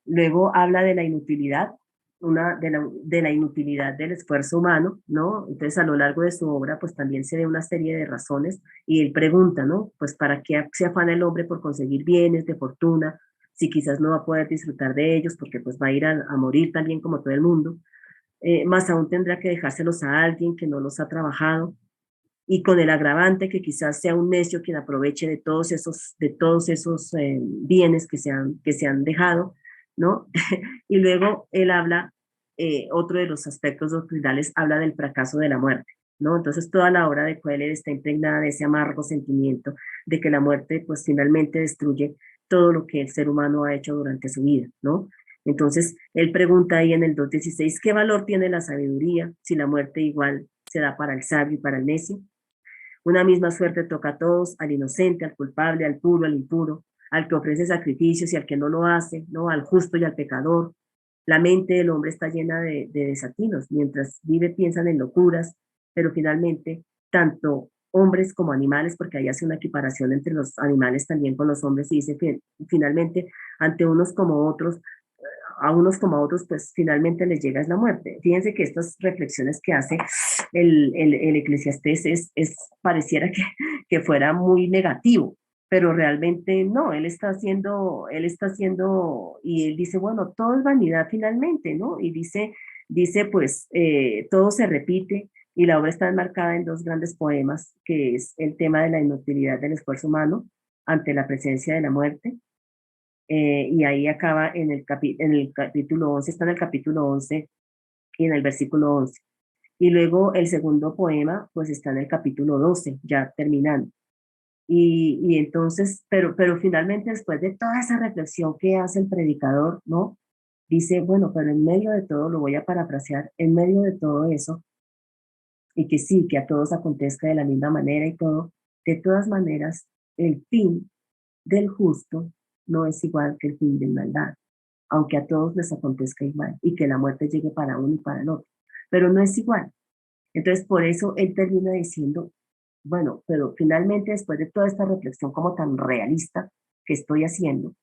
Luego habla de la inutilidad, de la inutilidad del esfuerzo humano, ¿no? Entonces a lo largo de su obra pues también se ve una serie de razones y él pregunta, ¿no? Pues ¿para qué se afana el hombre por conseguir bienes de fortuna si quizás no va a poder disfrutar de ellos porque pues va a ir a morir también como todo el mundo? Más aún tendrá que dejárselos a alguien que no los ha trabajado y con el agravante que quizás sea un necio quien aproveche de todos esos bienes que se han dejado, ¿no? Y luego él habla, otro de los aspectos doctrinales, habla del fracaso de la muerte, ¿no? Entonces toda la obra de Coelho está impregnada de ese amargo sentimiento de que la muerte pues finalmente destruye todo lo que el ser humano ha hecho durante su vida, ¿no? Entonces, él pregunta ahí en el 2.16, ¿qué valor tiene la sabiduría si la muerte igual se da para el sabio y para el necio? Una misma suerte toca a todos, al inocente, al culpable, al puro, al impuro, al que ofrece sacrificios y al que no lo hace, ¿no? Al justo y al pecador. La mente del hombre está llena de desatinos. Mientras vive piensan en locuras, pero finalmente, tanto hombres como animales, porque ahí hace una equiparación entre los animales también con los hombres y dice que finalmente, ante unos como otros, a unos como a otros, pues finalmente les llega es la muerte. Fíjense que estas reflexiones que hace el Eclesiastés pareciera que fuera muy negativo, pero realmente no, y él dice, bueno, todo es vanidad finalmente, ¿no? Y dice pues, todo se repite, y la obra está enmarcada en dos grandes poemas, que es el tema de la inutilidad del esfuerzo humano ante la presencia de la muerte, y ahí acaba en el capítulo 11, está en el capítulo 11 y en el versículo 11. Y luego el segundo poema, pues está en el capítulo 12, ya terminando. Y entonces, pero finalmente después de toda esa reflexión que hace el predicador, ¿no? Dice, bueno, pero en medio de todo, lo voy a parafrasear, en medio de todo eso, y que sí, que a todos acontezca de la misma manera y todo, de todas maneras, el fin del justo no es igual que el fin del maldad, aunque a todos les acontezca igual y que la muerte llegue para uno y para el otro, pero no es igual. Entonces, por eso él termina diciendo, bueno, pero finalmente después de toda esta reflexión como tan realista que estoy haciendo,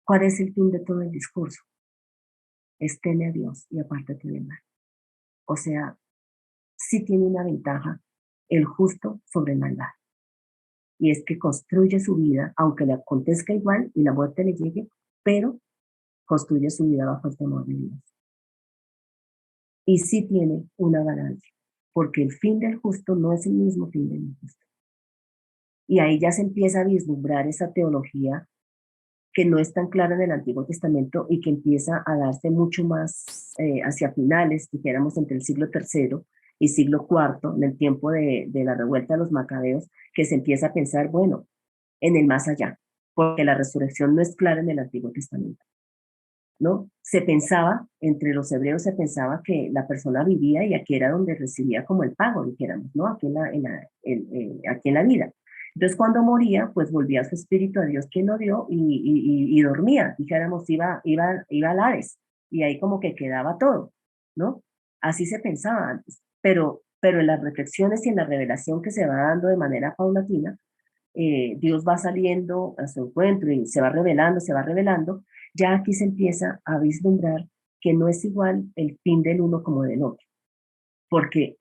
¿cuál es el fin de todo el discurso? Es teme a Dios y apártate del mal. O sea, sí tiene una ventaja el justo sobre el malvado. Y es que construye su vida, aunque le acontezca igual y la muerte le llegue, pero construye su vida bajo el temor de Dios. Y sí tiene una ganancia, porque el fin del justo no es el mismo fin del injusto. Y ahí ya se empieza a vislumbrar esa teología que no es tan clara en el Antiguo Testamento y que empieza a darse mucho más hacia finales, dijéramos entre el siglo III y siglo IV, en el tiempo de la revuelta de los macabeos, que se empieza a pensar, bueno, en el más allá, porque la resurrección no es clara en el Antiguo Testamento, ¿no? Se pensaba, entre los hebreos se pensaba que la persona vivía y aquí era donde recibía como el pago, dijéramos, ¿no? Aquí en la vida. Entonces, cuando moría, pues volvía su espíritu a Dios quien lo dio y dormía, dijéramos, iba al Hades, y ahí como que quedaba todo, ¿no? Así se pensaba antes. Pero en las reflexiones y en la revelación que se va dando de manera paulatina, Dios va saliendo a su encuentro y se va revelando, ya aquí se empieza a vislumbrar que no es igual el fin del uno como del otro. Porque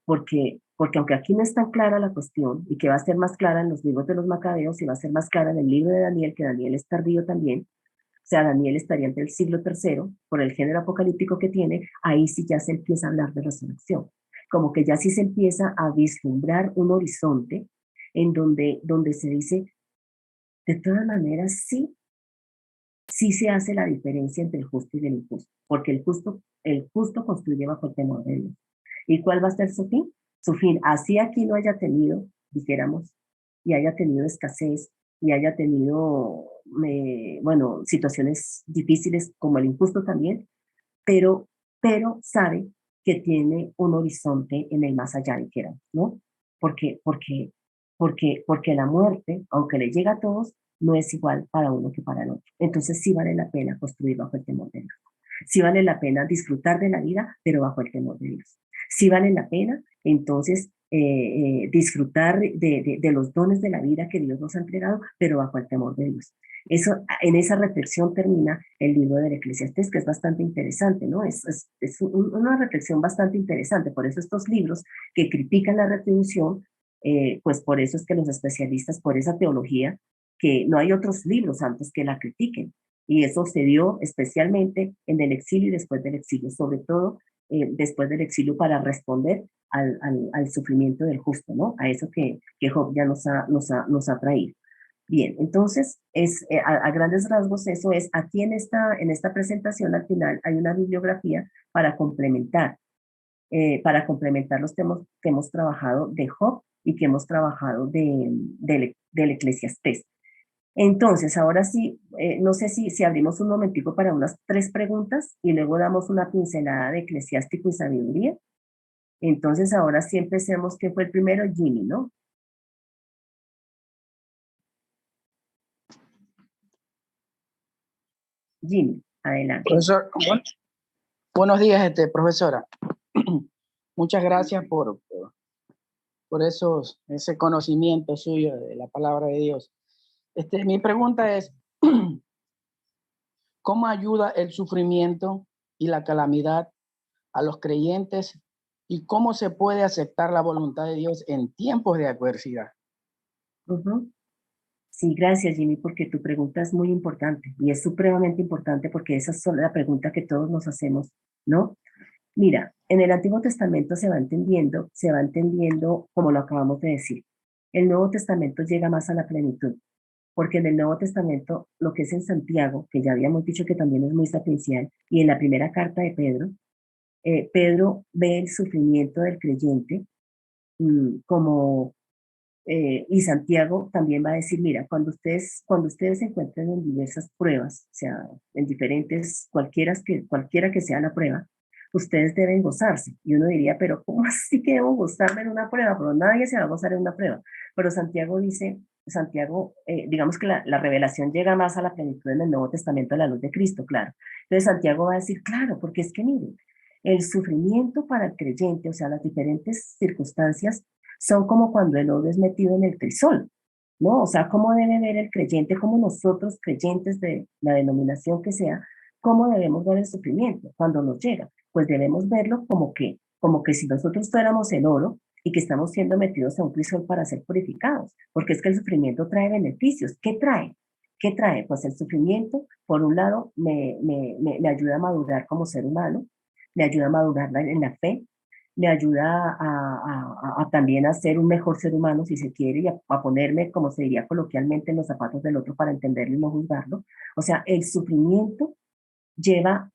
aunque aquí no es tan clara la cuestión y que va a ser más clara en los libros de los Macabeos y va a ser más clara en el libro de Daniel, que Daniel es tardío también, o sea, Daniel estaría entre el siglo III, por el género apocalíptico que tiene, ahí sí ya se empieza a hablar de resurrección. Como que ya sí se empieza a vislumbrar un horizonte en donde se dice, de todas maneras, sí se hace la diferencia entre el justo y el injusto, porque el justo construye bajo el temor de Dios. ¿Y cuál va a ser su fin? Su fin, así aquí no haya tenido, dijéramos, y haya tenido escasez, y haya tenido, bueno, situaciones difíciles como el injusto también, pero, pero sabe que tiene un horizonte en el más allá, dijéramos, ¿no? Porque, porque, porque la muerte, aunque le llega a todos, no es igual para uno que para el otro. Entonces sí vale la pena construir bajo el temor de Dios. Sí vale la pena disfrutar de la vida, pero bajo el temor de Dios. Sí vale la pena, entonces, disfrutar de los dones de la vida que Dios nos ha entregado, pero bajo el temor de Dios. Eso, en esa reflexión termina el libro del Eclesiastés, que es bastante interesante, ¿no? Es una reflexión bastante interesante. Por eso estos libros que critican la retribución, pues por eso es que los especialistas, por esa teología, que no hay otros libros antes que la critiquen. Y eso se dio especialmente en el exilio y después del exilio, sobre todo después del exilio para responder al sufrimiento del justo, ¿no? A eso que Job ya nos ha traído. Bien, entonces, a grandes rasgos eso es, aquí en esta presentación al final hay una bibliografía para complementar los temas que hemos trabajado de Job y que hemos trabajado del Eclesiastés. Entonces, ahora sí, no sé si abrimos un momentico para unas 3 preguntas y luego damos una pincelada de eclesiástico y sabiduría. Entonces, ahora sí empecemos, ¿qué fue el primero? Jimmy, ¿no? Jimmy, adelante. Profesor, buenos días, profesora. Muchas gracias por ese conocimiento suyo de la palabra de Dios. Mi pregunta es, ¿cómo ayuda el sufrimiento y la calamidad a los creyentes y cómo se puede aceptar la voluntad de Dios en tiempos de adversidad? Ujú. Sí, gracias, Jimmy, porque tu pregunta es muy importante y es supremamente importante porque esa es la pregunta que todos nos hacemos, ¿no? Mira, en el Antiguo Testamento se va entendiendo como lo acabamos de decir. El Nuevo Testamento llega más a la plenitud, porque en el Nuevo Testamento, lo que es en Santiago, que ya habíamos dicho que también es muy sapiencial, y en la primera carta de Pedro, Pedro ve el sufrimiento del creyente como y Santiago también va a decir, mira, cuando ustedes se encuentren en diversas pruebas, o sea, en diferentes, cualquiera que sea la prueba, ustedes deben gozarse. Y uno diría, pero ¿cómo así que debo gozarme en una prueba? Pero nadie se va a gozar en una prueba. Pero Santiago dice, digamos que la revelación llega más a la plenitud en el Nuevo Testamento a la luz de Cristo, claro. Entonces Santiago va a decir, claro, porque es que miren, el sufrimiento para el creyente, o sea, las diferentes circunstancias, son como cuando el lodo es metido en el crisol, ¿no? O sea, ¿cómo debe ver el creyente, cómo nosotros creyentes de la denominación que sea, cómo debemos ver el sufrimiento cuando nos llega? Pues debemos verlo como que si nosotros fuéramos el oro y que estamos siendo metidos a un crisol para ser purificados, porque es que el sufrimiento trae beneficios. ¿Qué trae? ¿Qué trae? Pues el sufrimiento, por un lado, me ayuda a madurar como ser humano, me ayuda a madurar en la fe, me ayuda a también a ser un mejor ser humano, si se quiere, y a ponerme, como se diría coloquialmente, en los zapatos del otro para entenderlo y no juzgarlo. O sea, el sufrimiento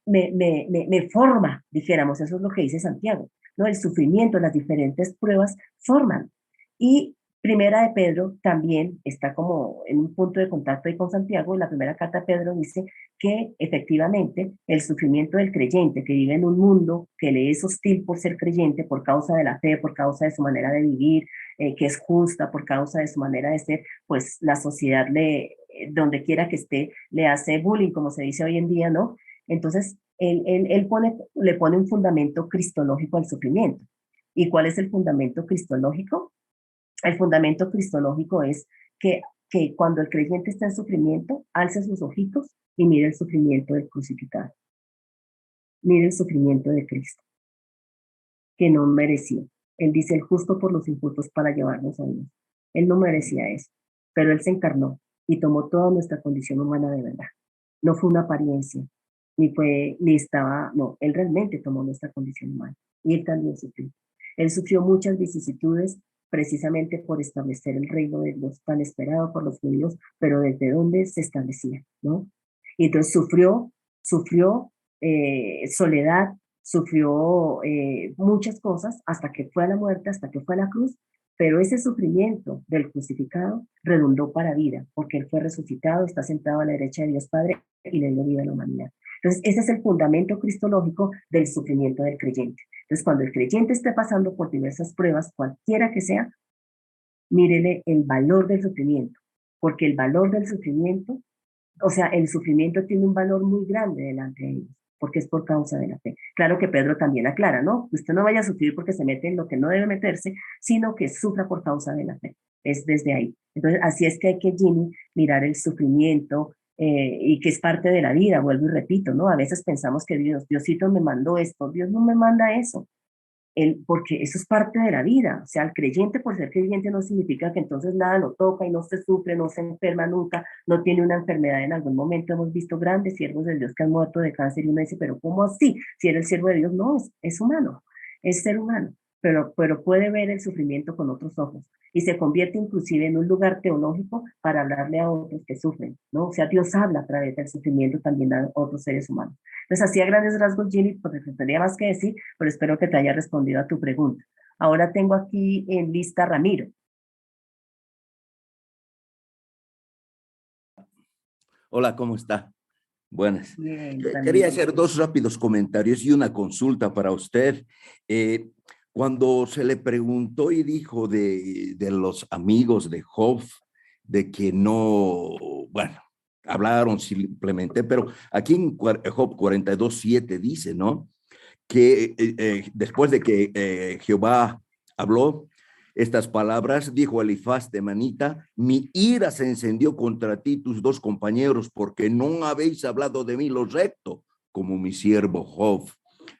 me forma, dijéramos, eso es lo que dice Santiago, ¿no? El sufrimiento, las diferentes pruebas forman. Y Primera de Pedro también está como en un punto de contacto ahí con Santiago. La primera carta de Pedro dice que efectivamente el sufrimiento del creyente que vive en un mundo que le es hostil por ser creyente, por causa de la fe, por causa de su manera de vivir, que es justa, por causa de su manera de ser, pues la sociedad donde quiera que esté, le hace bullying, como se dice hoy en día, ¿no? Entonces, le pone un fundamento cristológico al sufrimiento. ¿Y cuál es el fundamento cristológico? El fundamento cristológico es que cuando el creyente está en sufrimiento, alce sus ojitos y mire el sufrimiento del crucificado. Mire el sufrimiento de Cristo, que no merecía. Él dice, el justo por los injustos para llevarnos a Dios. Él no merecía eso, pero Él se encarnó y tomó toda nuestra condición humana de verdad. No fue una apariencia, ni estaba, no, Él realmente tomó nuestra condición humana y Él también sufrió. Él sufrió muchas vicisitudes precisamente por establecer el reino de Dios tan esperado por los judíos, pero desde dónde se establecía, ¿no? Y entonces sufrió soledad, sufrió muchas cosas hasta que fue a la muerte, hasta que fue a la cruz, pero ese sufrimiento del crucificado redundó para vida, porque Él fue resucitado, está sentado a la derecha de Dios Padre y le dio vida a la humanidad. Entonces, ese es el fundamento cristológico del sufrimiento del creyente. Entonces, cuando el creyente esté pasando por diversas pruebas, cualquiera que sea, mírele el valor del sufrimiento, porque el valor del sufrimiento, o sea, el sufrimiento tiene un valor muy grande delante de ellos, porque es por causa de la fe. Claro que Pedro también aclara, ¿no? Usted no vaya a sufrir porque se mete en lo que no debe meterse, sino que sufra por causa de la fe. Es desde ahí. Entonces, así es que hay que, Jimmy, mirar el sufrimiento y que es parte de la vida, vuelvo y repito, ¿no? A veces pensamos que Diosito me mandó esto, Dios no me manda eso. Porque eso es parte de la vida. O sea, el creyente por ser creyente no significa que entonces nada lo toca y no se sufre, no se enferma nunca, no tiene una enfermedad en algún momento. Hemos visto grandes siervos de Dios que han muerto de cáncer y uno dice, pero ¿cómo así? Si era el siervo de Dios, no, es humano, es ser humano, pero puede ver el sufrimiento con otros ojos y se convierte inclusive en un lugar teológico para hablarle a otros que sufren, ¿no? O sea, Dios habla a través del sufrimiento también a otros seres humanos. Entonces, así a grandes rasgos, Ginny, porque tendría más que decir, pero espero que te haya respondido a tu pregunta. Ahora tengo aquí en lista a Ramiro. Hola, ¿cómo está? Buenas. Bien, Quería Ramiro. hacer dos rápidos comentarios y una consulta para usted. Cuando se le preguntó y dijo de los amigos de Job, de que no, bueno, hablaron simplemente, pero aquí en Job 42:7 dice, ¿no? Que después de que Jehová habló estas palabras, dijo Elifaz de Manita, mi ira se encendió contra ti, tus dos compañeros, porque no habéis hablado de mí lo recto, como mi siervo Job.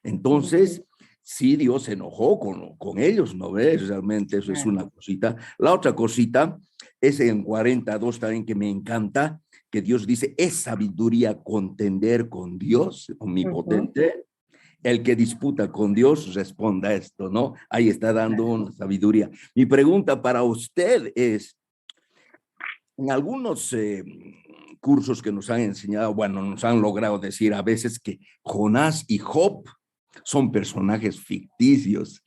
Entonces, sí, Dios se enojó con ellos, ¿no ves? Realmente eso es una cosita. La otra cosita es en 42 también que me encanta, que Dios dice, es sabiduría contender con Dios omnipotente. El que disputa con Dios responda esto, ¿no? Ahí está dando una sabiduría. Mi pregunta para usted es, en algunos cursos que nos han enseñado, bueno, nos han logrado decir a veces que Jonás y Job son personajes ficticios.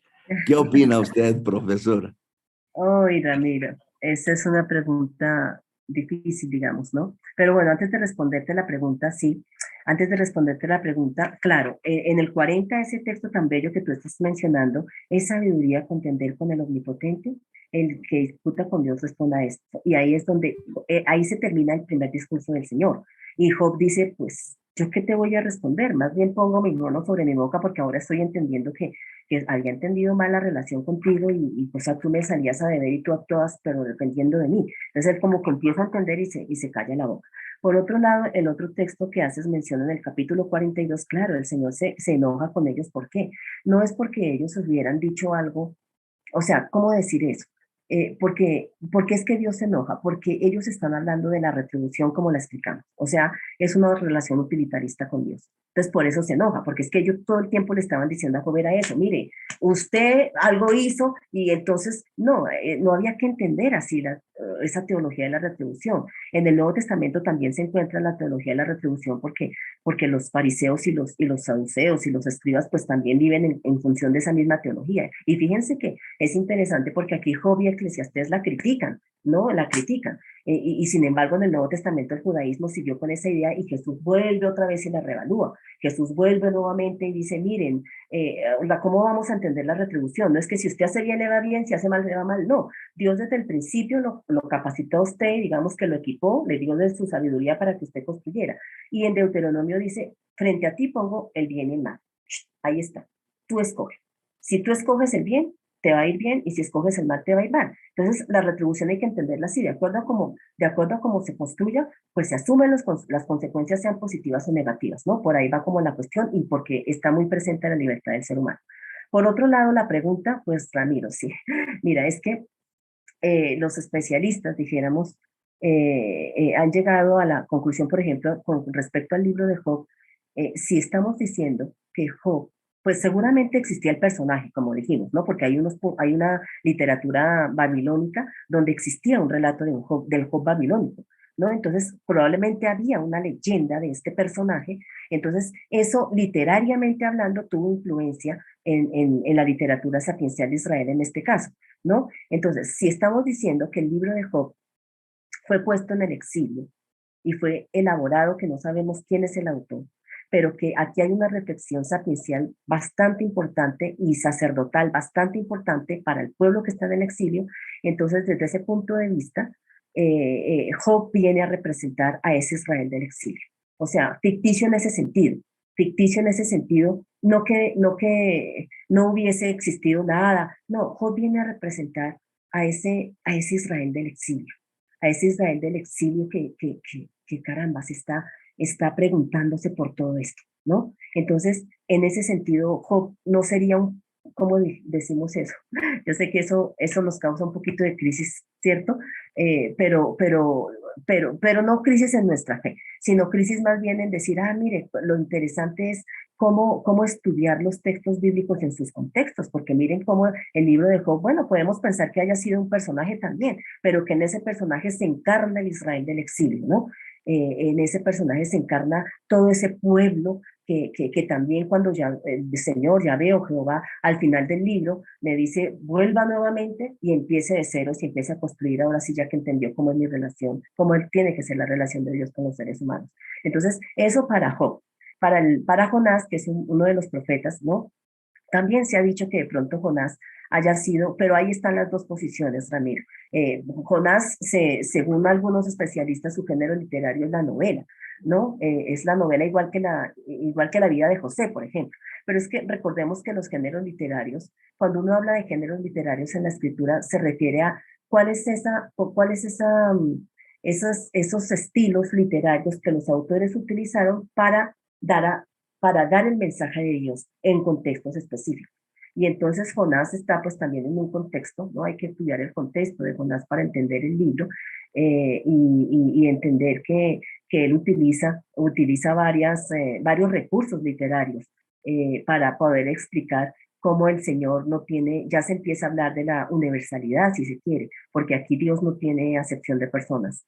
¿Qué opina usted, profesora? Ay, Ramiro, esa es una pregunta difícil, digamos, ¿no? Pero bueno, antes de responderte la pregunta, sí, antes de responderte la pregunta, claro, en el 40, ese texto tan bello que tú estás mencionando, es sabiduría contender con el omnipotente, el que disputa con Dios responda a esto. Y ahí es donde, ahí se termina el primer discurso del Señor. Y Job dice, pues, ¿yo qué te voy a responder? Más bien pongo mi mano sobre mi boca porque ahora estoy entendiendo que había entendido mal la relación contigo y pues tú me salías a beber y tú actuabas, pero dependiendo de mí. Entonces él como que empieza a entender y se calla la boca. Por otro lado, el otro texto que haces mención en el capítulo 42, claro, el Señor se enoja con ellos. ¿Por qué? No es porque ellos hubieran dicho algo, o sea, ¿cómo decir eso? Porque es que Dios se enoja, porque ellos están hablando de la retribución como la explicamos. O sea, es una relación utilitarista con Dios. Entonces, por eso se enoja, porque es que ellos todo el tiempo le estaban diciendo a Job era eso, mire, usted algo hizo y entonces no había que entender así esa teología de la retribución. En el Nuevo Testamento también se encuentra la teología de la retribución porque los fariseos y los saduceos y los escribas pues también viven en función de esa misma teología. Y fíjense que es interesante porque aquí Job y Eclesiastés la critican, ¿no? La critican. Y sin embargo, en el Nuevo Testamento el judaísmo siguió con esa idea y Jesús vuelve otra vez y la revalúa. Jesús vuelve nuevamente y dice, miren, ¿cómo vamos a entender la retribución? No es que si usted hace bien le va bien, si hace mal le va mal, no. Dios desde el principio lo capacitó a usted, digamos que lo equipó, le dio de su sabiduría para que usted construyera. Y en Deuteronomio dice, frente a ti pongo el bien y el mal. Ahí está, tú escoges. Si tú escoges el bien, te va a ir bien, y si escoges el mal, te va a ir mal. Entonces, la retribución hay que entenderla así, de acuerdo a cómo se construya, pues se asumen las consecuencias, sean positivas o negativas, ¿no? Por ahí va como la cuestión, y porque está muy presente la libertad del ser humano. Por otro lado, la pregunta, pues Ramiro, sí, mira, es que los especialistas, dijéramos, han llegado a la conclusión, por ejemplo, con respecto al libro de Job, si estamos diciendo que Job, pues seguramente existía el personaje, como dijimos, ¿no? Porque hay una literatura babilónica donde existía un relato del Job babilónico, ¿no? Entonces, probablemente había una leyenda de este personaje, entonces eso literariamente hablando tuvo influencia en la literatura sapiencial de Israel en este caso, ¿no? Entonces, si estamos diciendo que el libro de Job fue puesto en el exilio y fue elaborado, que no sabemos quién es el autor, pero que aquí hay una reflexión sapiencial bastante importante y sacerdotal bastante importante para el pueblo que está en el exilio, entonces desde ese punto de vista, Job viene a representar a ese Israel del exilio. O sea, ficticio en ese sentido, no que no hubiese existido nada, no, Job viene a representar a ese Israel del exilio, a ese Israel del exilio que caramba, está preguntándose por todo esto, ¿no? Entonces, en ese sentido, Job no sería ¿cómo decimos eso? Yo sé que eso nos causa un poquito de crisis, ¿cierto? Pero no crisis en nuestra fe, sino crisis más bien en decir, mire, lo interesante es cómo estudiar los textos bíblicos en sus contextos, porque miren cómo el libro de Job, bueno, podemos pensar que haya sido un personaje también, pero que en ese personaje se encarna el Israel del exilio, ¿no? En ese personaje se encarna todo ese pueblo que también cuando ya el Señor, ya veo Jehová, al final del libro, me dice, vuelva nuevamente y empiece de cero, y empiece a construir ahora sí ya que entendió cómo es mi relación, cómo tiene que ser la relación de Dios con los seres humanos. Entonces, eso para Job. Para Jonás, que es uno de los profetas, ¿no? También se ha dicho que de pronto Jonás haya sido, pero ahí están las dos posiciones, Ramiro. Jonás, según algunos especialistas, su género literario es la novela, ¿no? Es la novela igual que la vida de José, por ejemplo. Pero es que recordemos que los géneros literarios, cuando uno habla de géneros literarios en la escritura, se refiere a cuál es esos estilos literarios que los autores utilizaron dar a para dar el mensaje de Dios en contextos específicos. Y entonces Jonás está pues también en un contexto, ¿no? Hay que estudiar el contexto de Jonás para entender el libro y entender que él utiliza varios recursos literarios para poder explicar cómo el Señor no tiene, ya se empieza a hablar de la universalidad, si se quiere, porque aquí Dios no tiene acepción de personas.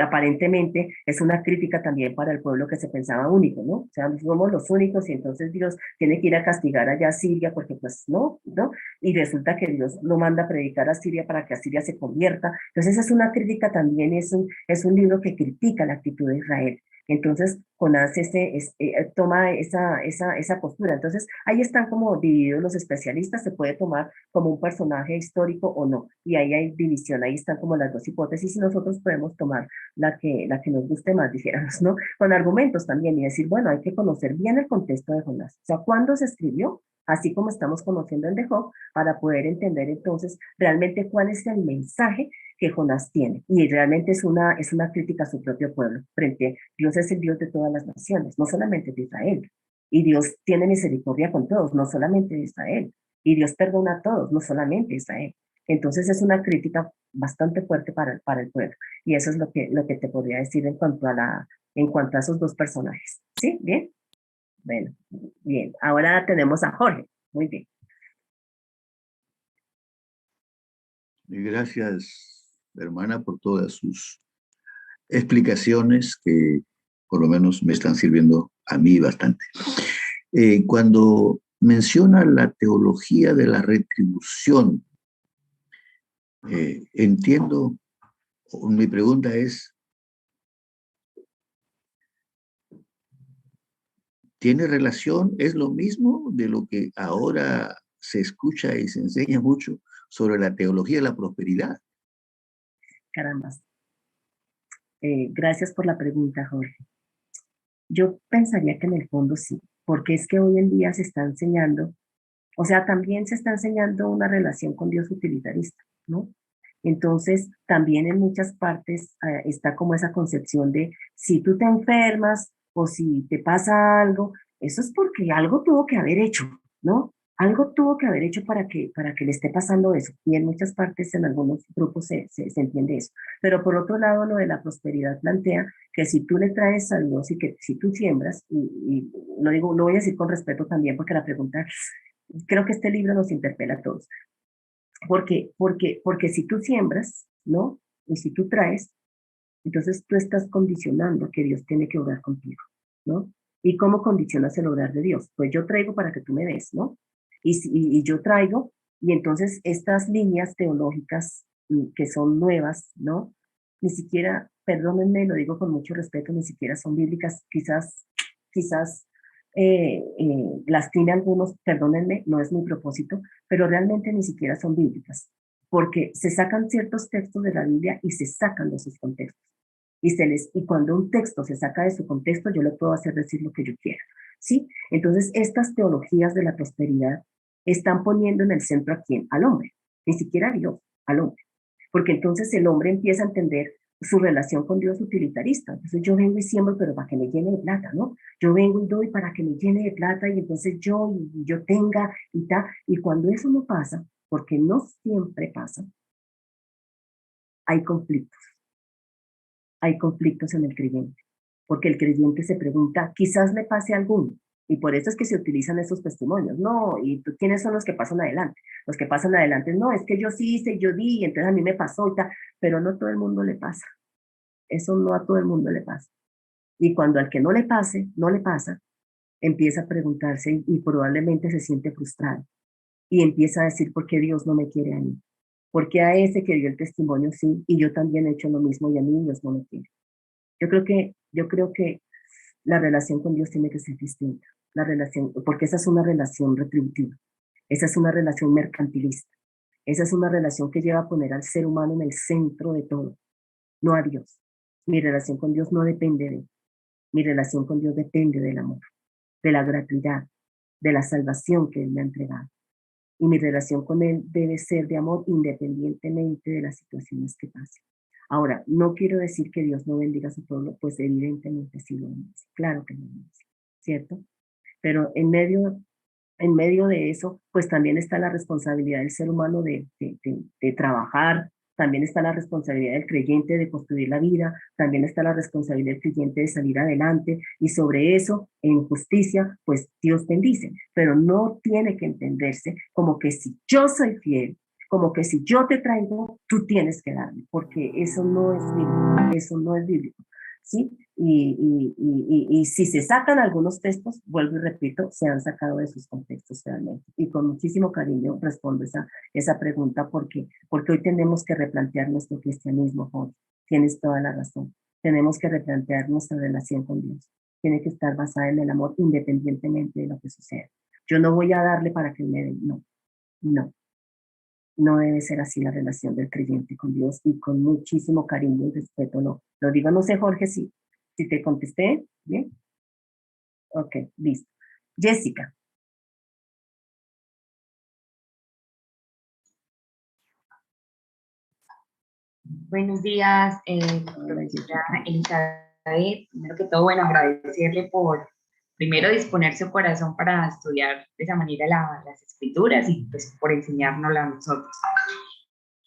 Aparentemente es una crítica también para el pueblo que se pensaba único, ¿no? O sea, somos los únicos y entonces Dios tiene que ir a castigar allá a Siria porque pues no, ¿no? Y resulta que Dios lo manda a predicar a Siria para que Siria se convierta. Entonces es una crítica también, es un libro que critica la actitud de Israel. Entonces, Jonás toma esa postura. Entonces, ahí están como divididos los especialistas, se puede tomar como un personaje histórico o no, y ahí hay división, ahí están como las dos hipótesis, y nosotros podemos tomar la que nos guste más, dijéramos, ¿no? Con argumentos también, y decir, bueno, hay que conocer bien el contexto de Jonás, o sea, cuándo se escribió, así como estamos conociendo el de Job, para poder entender entonces realmente cuál es el mensaje que Jonás tiene. Y realmente es una crítica a su propio pueblo. Frente, Dios es el Dios de todas las naciones, no solamente de Israel. Y Dios tiene misericordia con todos, no solamente de Israel. Y Dios perdona a todos, no solamente a Israel. Entonces es una crítica bastante fuerte para el pueblo. Y eso es lo que te podría decir en cuanto a esos dos personajes. ¿Sí? ¿Bien? Bueno, bien. Ahora tenemos a Jorge. Muy bien. Gracias, hermana, por todas sus explicaciones que por lo menos me están sirviendo a mí bastante. Cuando menciona la teología de la retribución, entiendo, mi pregunta es, ¿tiene relación? ¿Es lo mismo de lo que ahora se escucha y se enseña mucho sobre la teología de la prosperidad? Caramba. Gracias por la pregunta, Jorge. Yo pensaría que en el fondo sí, porque es que hoy en día se está enseñando, o sea, también se está enseñando una relación con Dios utilitarista, ¿no? Entonces, también en muchas partes está como esa concepción de si tú te enfermas o si te pasa algo, eso es porque algo tuvo que haber hecho, ¿no? Algo tuvo que haber hecho para que le esté pasando eso. Y en muchas partes, en algunos grupos se entiende eso. Pero por otro lado, lo de la prosperidad plantea que si tú le traes a Dios y que si tú siembras, y lo digo, lo voy a decir con respeto también, porque la pregunta, creo que este libro nos interpela a todos. Porque si tú siembras, ¿no? Y si tú traes, entonces tú estás condicionando que Dios tiene que obrar contigo, ¿no? ¿Y cómo condicionas el obrar de Dios? Pues yo traigo para que tú me des, ¿no? Y yo traigo, y entonces estas líneas teológicas que son nuevas, ¿no? Ni siquiera, perdónenme, lo digo con mucho respeto, ni siquiera son bíblicas, quizás lastime a algunos, perdónenme, no es mi propósito, pero realmente ni siquiera son bíblicas, porque se sacan ciertos textos de la Biblia y se sacan de sus contextos. Y cuando un texto se saca de su contexto, yo le puedo hacer decir lo que yo quiera, ¿sí? Entonces, estas teologías de la prosperidad están poniendo en el centro a quién, al hombre, ni siquiera a Dios, al hombre, porque entonces el hombre empieza a entender su relación con Dios utilitarista. Entonces yo vengo y siembro, pero para que me llene de plata, ¿no? Yo vengo y doy para que me llene de plata y entonces yo tenga y tal. Y cuando eso no pasa, porque no siempre pasa, hay conflictos. Hay conflictos en el creyente, porque el creyente se pregunta, quizás le pase a alguno, y por eso es que se utilizan esos testimonios. No, ¿y quiénes son los que pasan adelante? Los que pasan adelante, no, es que yo sí hice, yo di, y entonces a mí me pasó y tal, pero no todo el mundo le pasa. Eso no a todo el mundo le pasa. Y cuando al que no le pase, no le pasa, empieza a preguntarse y probablemente se siente frustrado. Y empieza a decir, ¿por qué Dios no me quiere a mí? Porque a ese que dio el testimonio sí, y yo también he hecho lo mismo y a mí Dios no me quiere. Yo creo que la relación con Dios tiene que ser distinta. La relación, porque esa es una relación retributiva. Esa es una relación mercantilista. Esa es una relación que lleva a poner al ser humano en el centro de todo, no a Dios. Mi relación con Dios no depende de él. Mi relación con Dios depende del amor, de la gratuidad, de la salvación que Él me ha entregado. Y mi relación con Él debe ser de amor independientemente de las situaciones que pasen. Ahora, no quiero decir que Dios no bendiga a su pueblo, pues evidentemente sí lo bendice, claro que lo bendice, ¿cierto? Pero en medio de eso, pues también está la responsabilidad del ser humano de trabajar, también está la responsabilidad del creyente de construir la vida, también está la responsabilidad del creyente de salir adelante, y sobre eso, en justicia, pues Dios bendice, pero no tiene que entenderse como que si yo soy fiel, como que si yo te traigo, tú tienes que darme, porque eso no es bíblico, eso no es bíblico. ¿Sí? Y si se sacan algunos textos, vuelvo y repito, se han sacado de sus contextos realmente. Y con muchísimo cariño respondo esa pregunta porque hoy tenemos que replantear nuestro cristianismo, Jorge. Tienes toda la razón. Tenemos que replantear nuestra relación con Dios. Tiene que estar basada en el amor independientemente de lo que suceda. Yo no voy a darle para que me den, no, no. No debe ser así la relación del creyente con Dios y con muchísimo cariño y respeto, no. Lo digo, no sé, Jorge, si te contesté, ¿bien? Ok, listo. Jessica. Buenos días, Hola, profesora Jessica. Elizabeth. Primero que todo, bueno, agradecerle por primero disponer su corazón para estudiar de esa manera las escrituras y pues por enseñárnoslas a nosotros.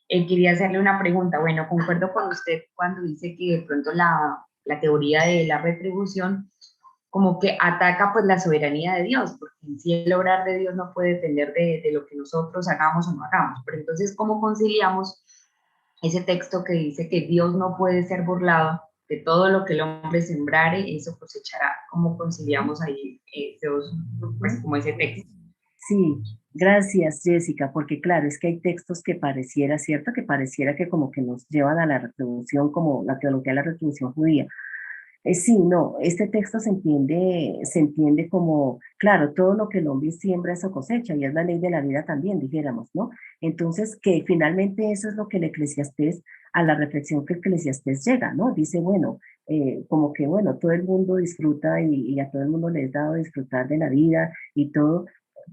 Quería hacerle una pregunta. Bueno, concuerdo con usted cuando dice que de pronto la teoría de la retribución como que ataca pues la soberanía de Dios, porque en sí el obrar de Dios no puede depender de lo que nosotros hagamos o no hagamos. Pero entonces, ¿cómo conciliamos ese texto que dice que Dios no puede ser burlado, que todo lo que el hombre sembrare, eso cosechará? ¿Cómo conciliamos ahí pues, como ese texto? Sí, gracias, Jessica, porque claro, es que hay textos que pareciera, ¿cierto? Que pareciera que como que nos llevan a la retribución, como la teología de la retribución judía. Sí, no, este texto se entiende como, claro, todo lo que el hombre siembra, eso cosecha, y es la ley de la vida también, dijéramos, ¿no? Entonces, que finalmente eso es lo que el Eclesiastés, a la reflexión que el Eclesiastés llega, ¿no? Dice, bueno, como que, bueno, todo el mundo disfruta y a todo el mundo le es dado disfrutar de la vida y todo,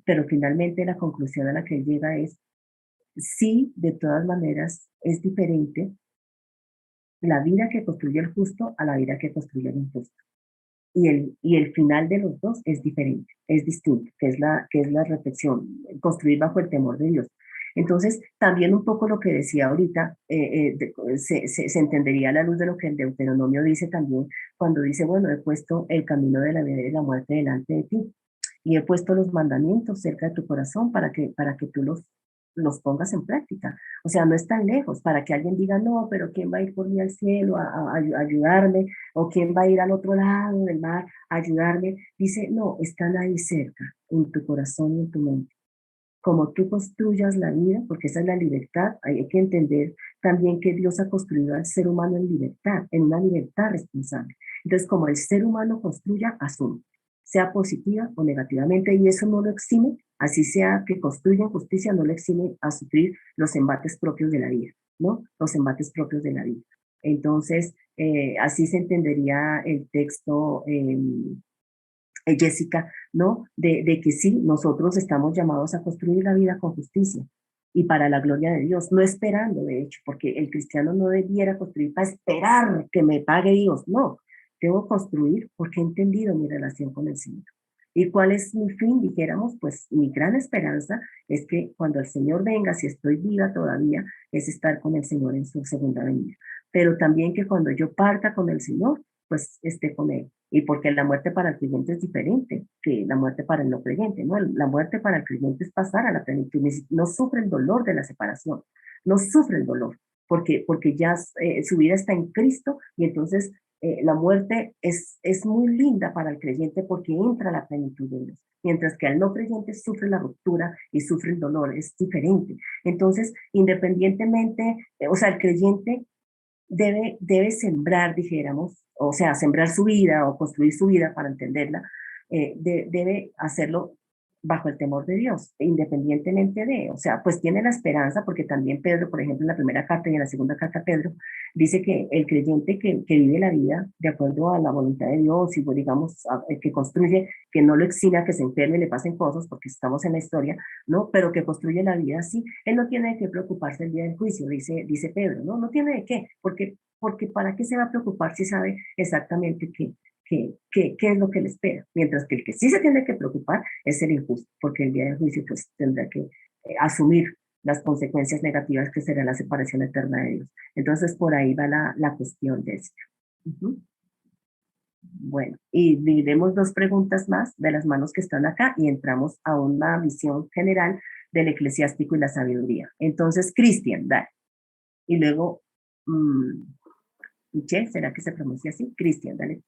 pero finalmente la conclusión a la que él llega es, sí, de todas maneras, es diferente la vida que construye el justo a la vida que construye el injusto. Y el final de los dos es diferente, es distinto, que es la reflexión, construir bajo el temor de Dios. Entonces, también un poco lo que decía ahorita, se entendería a la luz de lo que el Deuteronomio dice también, cuando dice, bueno, he puesto el camino de la vida y de la muerte delante de ti, y he puesto los mandamientos cerca de tu corazón para que tú los pongas en práctica. O sea, no es tan lejos para que alguien diga, no, pero ¿quién va a ir por mí al cielo a ayudarme? ¿O quién va a ir al otro lado del mar a ayudarme? Dice, no, están ahí cerca, en tu corazón y en tu mente. Como tú construyas la vida, porque esa es la libertad, hay que entender también que Dios ha construido al ser humano en libertad, en una libertad responsable. Entonces, como el ser humano construya, asume, sea positiva o negativamente, y eso no lo exime, así sea que construya justicia, no lo exime a sufrir los embates propios de la vida, ¿no? Los embates propios de la vida. Entonces, así se entendería el texto, Jessica, ¿no? De que sí, nosotros estamos llamados a construir la vida con justicia y para la gloria de Dios, no esperando, de hecho, porque el cristiano no debiera construir para esperar que me pague Dios, no, debo construir porque he entendido mi relación con el Señor. ¿Y cuál es mi fin? Dijéramos, pues mi gran esperanza es que cuando el Señor venga, si estoy viva todavía, es estar con el Señor en su segunda venida. Pero también que cuando yo parta con el Señor, pues esté con Él. Y porque la muerte para el creyente es diferente que la muerte para el no creyente, ¿no? La muerte para el creyente es pasar a la plenitud, no sufre el dolor de la separación, no sufre el dolor, porque ya su vida está en Cristo y entonces la muerte es muy linda para el creyente porque entra a la plenitud de Dios. Mientras que al no creyente sufre la ruptura y sufre el dolor, es diferente. Entonces, independientemente, o sea, el creyente debe sembrar, dijéramos, o sea, sembrar su vida o construir su vida para entenderla, debe hacerlo bajo el temor de Dios, independientemente de, o sea, pues tiene la esperanza, porque también Pedro, por ejemplo, en la primera carta y en la segunda carta, Pedro dice que el creyente que vive la vida de acuerdo a la voluntad de Dios y, pues, digamos, que construye, que no lo exina, que se enferme y le pasen cosas, porque estamos en la historia, ¿no? Pero que construye la vida así, él no tiene que preocuparse el día del juicio, dice Pedro, ¿no? No tiene de qué, porque ¿para qué se va a preocupar si sabe exactamente qué es lo que le espera? Mientras que el que sí se tiene que preocupar es el injusto, porque el día del juicio pues tendrá que asumir las consecuencias negativas que será la separación eterna de Dios. Entonces por ahí va la cuestión de esto. Bueno, y diremos dos preguntas más de las manos que están acá y entramos a una visión general del eclesiástico y la sabiduría. Entonces, Cristian, dale. Y luego, Michelle, ¿será que se pronuncia así? Cristian, dale.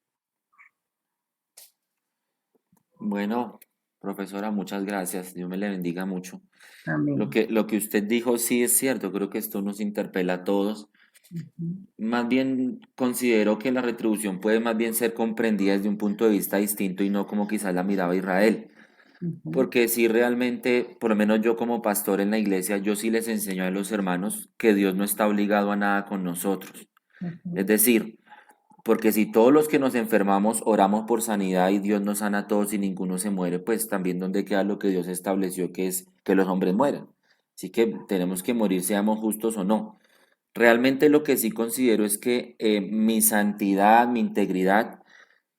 Bueno, profesora, muchas gracias. Dios me le bendiga mucho. Amén. Lo que usted dijo sí es cierto. Creo que esto nos interpela a todos. Más bien considero que la retribución puede más bien ser comprendida desde un punto de vista distinto y no como quizás la miraba Israel. Ujú, Porque si realmente, por lo menos yo como pastor en la iglesia, yo sí les enseño a los hermanos que Dios no está obligado a nada con nosotros. Es ujú, decir, porque si todos los que nos enfermamos oramos por sanidad y Dios nos sana a todos y ninguno se muere, pues también donde queda lo que Dios estableció, que es que los hombres mueran. Así que tenemos que morir, seamos justos o no. Realmente lo que sí considero es que mi santidad, mi integridad,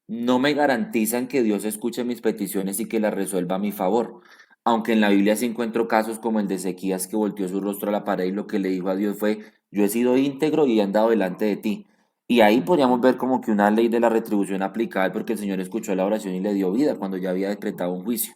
no me garantizan que Dios escuche mis peticiones y que las resuelva a mi favor. Aunque en la Biblia sí encuentro casos como el de Ezequías que volteó su rostro a la pared y lo que le dijo a Dios fue, yo he sido íntegro y he andado delante de ti. Y ahí podríamos ver como que una ley de la retribución aplicada porque el Señor escuchó la oración y le dio vida cuando ya había decretado un juicio.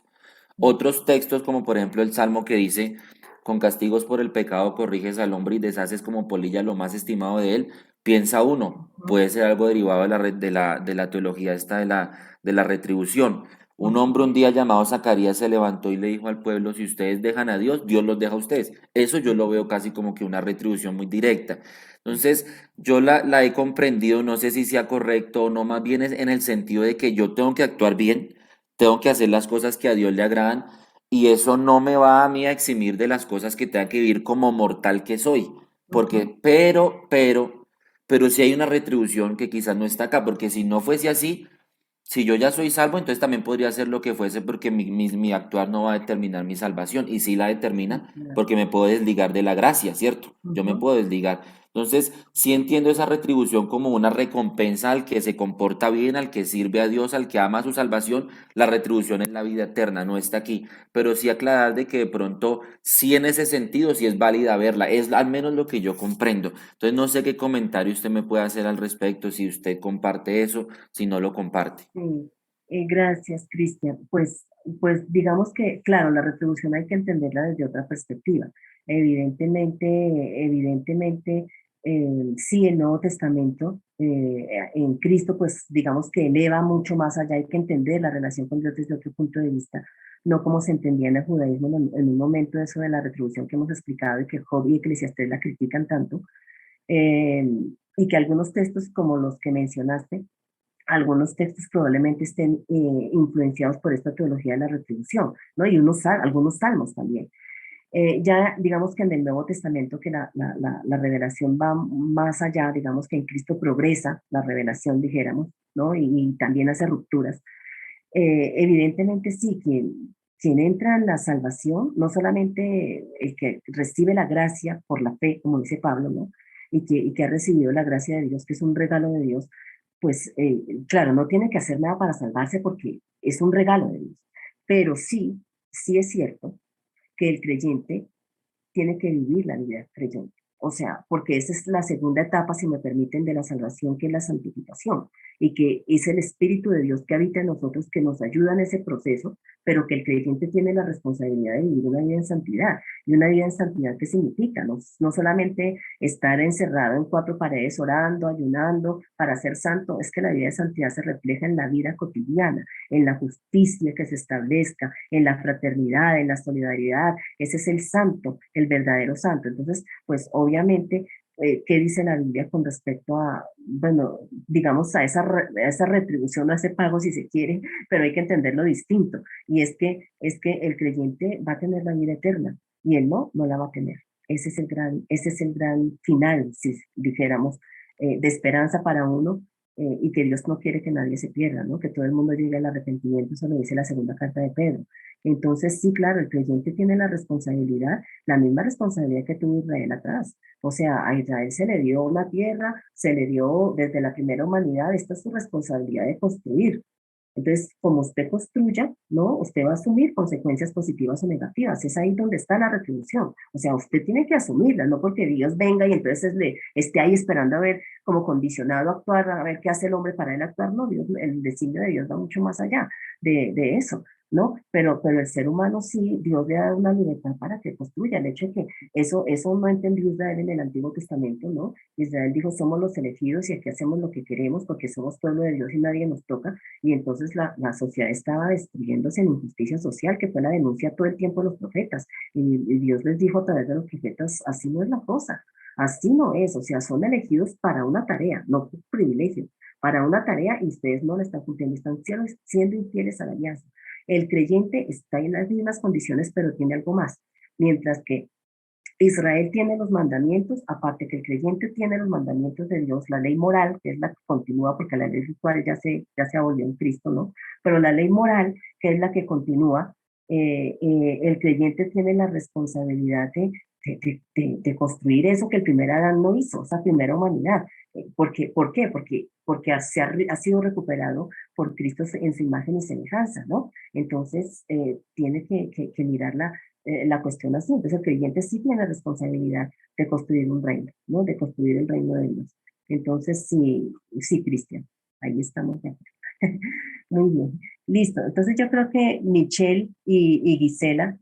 Otros textos, como por ejemplo el Salmo que dice, con castigos por el pecado corriges al hombre y deshaces como polilla lo más estimado de él, piensa uno, ujú, puede ser algo derivado de la teología esta de la retribución. Un hombre ujú, un día llamado Zacarías se levantó y le dijo al pueblo, si ustedes dejan a Dios, Dios los deja a ustedes. Eso yo lo veo casi como que una retribución muy directa. Entonces, yo la he comprendido, no sé si sea correcto o no, más bien es en el sentido de que yo tengo que actuar bien, tengo que hacer las cosas que a Dios le agradan y eso no me va a mí a eximir de las cosas que tenga que vivir como mortal que soy. ujú, Porque, pero si hay una retribución que quizás no está acá, porque si no fuese así, si yo ya soy salvo, entonces también podría hacer lo que fuese porque mi actuar no va a determinar mi salvación. Y sí la determina ujú, porque me puedo desligar de la gracia, ¿cierto? Yo me ujú. puedo desligar. Entonces, sí entiendo esa retribución como una recompensa al que se comporta bien, al que sirve a Dios, al que ama su salvación. La retribución es la vida eterna, no está aquí. Pero sí aclarar de que de pronto, sí en ese sentido, sí es válida verla. Es al menos lo que yo comprendo. Entonces, no sé qué comentario usted me puede hacer al respecto, si usted comparte eso, si no lo comparte. Sí, gracias, Cristian. Pues digamos que, claro, la retribución hay que entenderla desde otra perspectiva. Evidentemente, sí, el Nuevo Testamento en Cristo, pues digamos que eleva mucho más allá. Hay que entender la relación con Dios desde otro punto de vista, no como se entendía en el judaísmo en un momento eso de la retribución que hemos explicado y que Job y Eclesiastés la critican tanto, eh, y que algunos textos como los que mencionaste, algunos textos probablemente estén influenciados por esta teología de la retribución, ¿no? Y algunos salmos también. Ya digamos que en el Nuevo Testamento que la revelación va más allá, digamos que en Cristo progresa la revelación, dijéramos, ¿no? Y también hace rupturas. Evidentemente sí, quien entra en la salvación, no solamente el que recibe la gracia por la fe, como dice Pablo, ¿no? Y que ha recibido la gracia de Dios, que es un regalo de Dios, pues claro, no tiene que hacer nada para salvarse porque es un regalo de Dios. Pero sí, sí es cierto que el creyente tiene que vivir la vida creyente. O sea, porque esa es la segunda etapa, si me permiten, de la salvación, que es la santificación, y que es el Espíritu de Dios que habita en nosotros, que nos ayuda en ese proceso, pero que el creyente tiene la responsabilidad de vivir una vida en santidad. ¿Y una vida en santidad qué significa? No solamente estar encerrado en cuatro paredes orando, ayunando para ser santo, es que la vida de santidad se refleja en la vida cotidiana, en la justicia que se establezca, en la fraternidad, en la solidaridad. Ese es el santo, el verdadero santo. Entonces, pues obviamente, ¿qué dice la Biblia con respecto a, bueno, digamos, a esa retribución, a ese pago, si se quiere, pero hay que entenderlo distinto. Y es que el creyente va a tener la vida eterna y él no la va a tener. Ese es el gran final, si dijéramos, de esperanza para uno, y que Dios no quiere que nadie se pierda, ¿no? Que todo el mundo llegue al arrepentimiento, eso lo dice la segunda carta de Pedro. Entonces, sí, claro, el creyente tiene la misma responsabilidad que tuvo Israel atrás. O sea, a Israel se le dio una tierra, se le dio desde la primera humanidad, esta es su responsabilidad de construir. Entonces, como usted construya, ¿no? Usted va a asumir consecuencias positivas o negativas. Es ahí donde está la retribución. O sea, usted tiene que asumirla, no porque Dios venga y entonces le esté ahí esperando a ver, como condicionado a actuar, a ver qué hace el hombre para él actuar. No, Dios, el designio de Dios va mucho más allá de eso, ¿no? Pero el ser humano sí, Dios le da una libertad para que construya. El hecho de que eso no entendió Israel en el Antiguo Testamento, ¿no? Israel dijo, somos los elegidos y aquí hacemos lo que queremos porque somos pueblo de Dios y nadie nos toca. Y entonces la sociedad estaba destruyéndose en injusticia social, que fue la denuncia todo el tiempo de los profetas. Y Dios les dijo a través de los profetas, así no es la cosa. Así no es, o sea, son elegidos para una tarea, no por privilegio, para una tarea y ustedes no la están cumpliendo, están siendo infieles a la alianza. El creyente está en las mismas condiciones, pero tiene algo más. Mientras que Israel tiene los mandamientos, aparte que el creyente tiene los mandamientos de Dios, la ley moral, que es la que continúa, porque la ley ritual ya se abolió en Cristo, ¿no? Pero la ley moral, que es la que continúa, el creyente tiene la responsabilidad de construir eso que el primer Adán no hizo, esa primera humanidad. ¿Por qué? Porque ha sido recuperado por Cristo en su imagen y semejanza, ¿no? Entonces, tiene que mirar la cuestión así. Entonces, el creyente sí tiene la responsabilidad de construir un reino, ¿no? De construir el reino de Dios. Entonces, sí, sí, Cristian, ahí estamos de acuerdo. Muy bien, listo. Entonces, yo creo que Michelle y Gisela,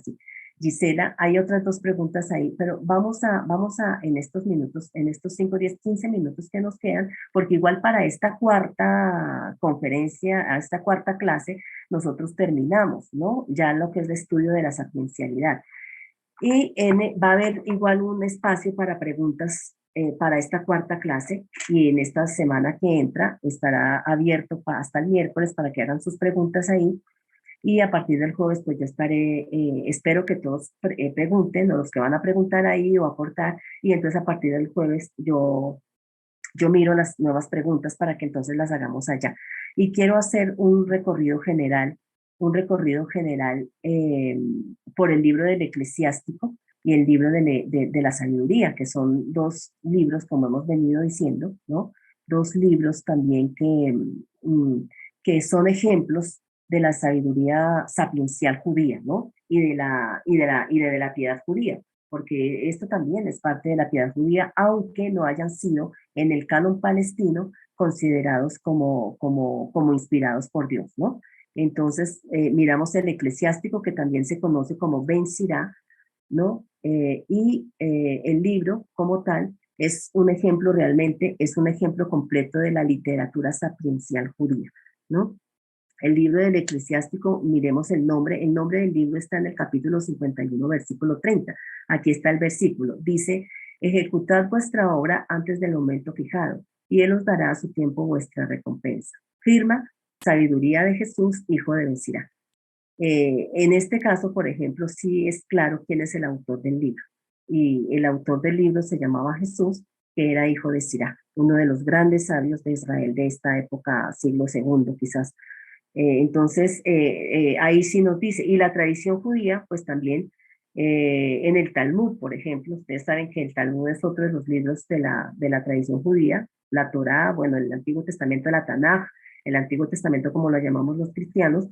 sí. Gisela, hay otras dos preguntas ahí, pero vamos a en estos minutos, en estos 5, 10, 15 minutos que nos quedan, porque igual para esta cuarta conferencia, a esta cuarta clase, nosotros terminamos, ¿no? Ya lo que es el estudio de la sapiencialidad. Y va a haber igual un espacio para preguntas para esta cuarta clase y en esta semana que entra estará abierto hasta el miércoles para que hagan sus preguntas ahí. Y a partir del jueves, pues yo estaré, espero que todos pregunten, o los que van a preguntar ahí o aportar, y entonces a partir del jueves yo miro las nuevas preguntas para que entonces las hagamos allá. Y quiero hacer un recorrido general por el libro del Eclesiástico y el libro de la Sabiduría, que son dos libros, como hemos venido diciendo, ¿no? Dos libros también que son ejemplos de la sabiduría sapiencial judía, ¿no? Y de la piedad judía, porque esto también es parte de la piedad judía, aunque no hayan sido en el canon palestino considerados como inspirados por Dios, ¿no? Entonces, miramos el eclesiástico, que también se conoce como Ben Sirá, ¿no? El libro como tal es un ejemplo realmente, es un ejemplo completo de la literatura sapiencial judía, ¿no? El libro del Eclesiástico, miremos el nombre del libro está en el capítulo 51, versículo 30. Aquí está el versículo, dice, ejecutad vuestra obra antes del momento fijado, y él os dará a su tiempo vuestra recompensa. Firma, sabiduría de Jesús, hijo de Ben-Sirá. En este caso, por ejemplo, sí es claro quién es el autor del libro. Y el autor del libro se llamaba Jesús, que era hijo de Sirá, uno de los grandes sabios de Israel de esta época, siglo II quizás. Entonces, ahí sí nos dice, y la tradición judía, pues también en el Talmud, por ejemplo, ustedes saben que el Talmud es otro de los libros de la tradición judía, la Torá, bueno, el Antiguo Testamento, la Tanaj, el Antiguo Testamento como lo llamamos los cristianos,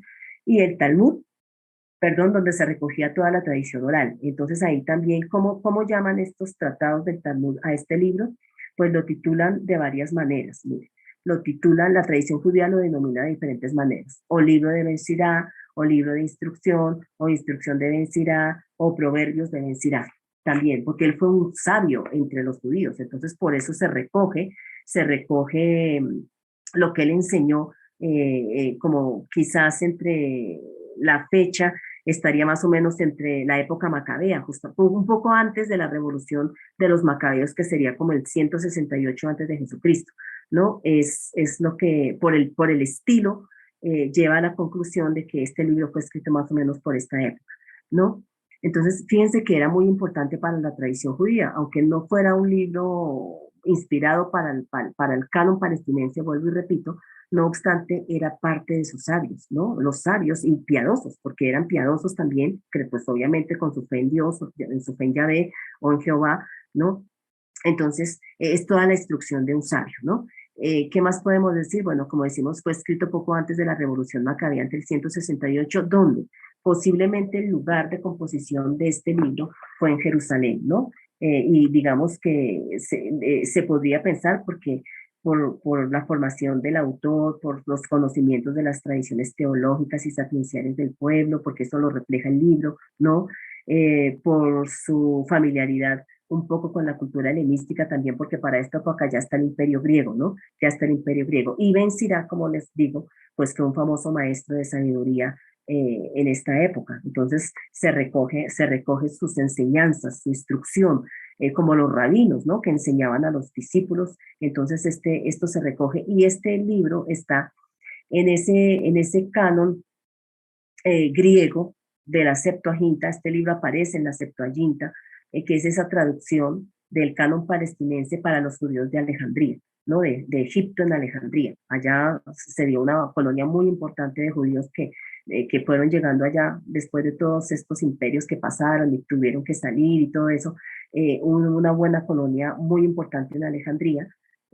y el Talmud, perdón, donde se recogía toda la tradición oral. Entonces ahí también, ¿cómo llaman estos tratados del Talmud a este libro? Pues lo titulan de varias maneras, mire. Lo titulan, la tradición judía lo denomina de diferentes maneras, o libro de Ben-Sirá, o libro de instrucción, o instrucción de Ben-Sirá, o proverbios de Ben-Sirá, también, porque él fue un sabio entre los judíos, entonces por eso se recoge lo que él enseñó, como quizás entre la fecha, estaría más o menos entre la época macabea, justo un poco antes de la revolución de los macabeos, que sería como el 168 antes de Jesucristo. ¿No? Es lo que por el estilo lleva a la conclusión de que este libro fue escrito más o menos por esta época, ¿no? Entonces, fíjense que era muy importante para la tradición judía, aunque no fuera un libro inspirado para el canon palestinense, vuelvo y repito, no obstante, era parte de sus sabios, ¿no? Los sabios y piadosos, porque eran piadosos también, que pues obviamente con su fe en Dios, en su fe en Yahvé o en Jehová, ¿no? Entonces, es toda la instrucción de un sabio, ¿no? ¿Qué más podemos decir? Bueno, como decimos, fue escrito poco antes de la Revolución Macabea, entre el 168, donde posiblemente el lugar de composición de este libro fue en Jerusalén, ¿no? Y digamos que se podría pensar porque por la formación del autor, por los conocimientos de las tradiciones teológicas y sapienciales del pueblo, porque eso lo refleja el libro, ¿no? Por su familiaridad un poco con la cultura helenística también, porque para esta época ya está el Imperio Griego, ¿no? Ya está el Imperio Griego. Y Ben Sirá, como les digo, pues que un famoso maestro de sabiduría en esta época. Entonces se recoge sus enseñanzas, su instrucción, como los rabinos, ¿no? Que enseñaban a los discípulos. Entonces esto se recoge y este libro está en ese canon griego de la Septuaginta. Este libro aparece en la Septuaginta, que es esa traducción del canon palestinense para los judíos de Alejandría, ¿no? De Egipto en Alejandría. Allá se dio una colonia muy importante de judíos que fueron llegando allá después de todos estos imperios que pasaron y tuvieron que salir y todo eso. Una buena colonia muy importante en Alejandría.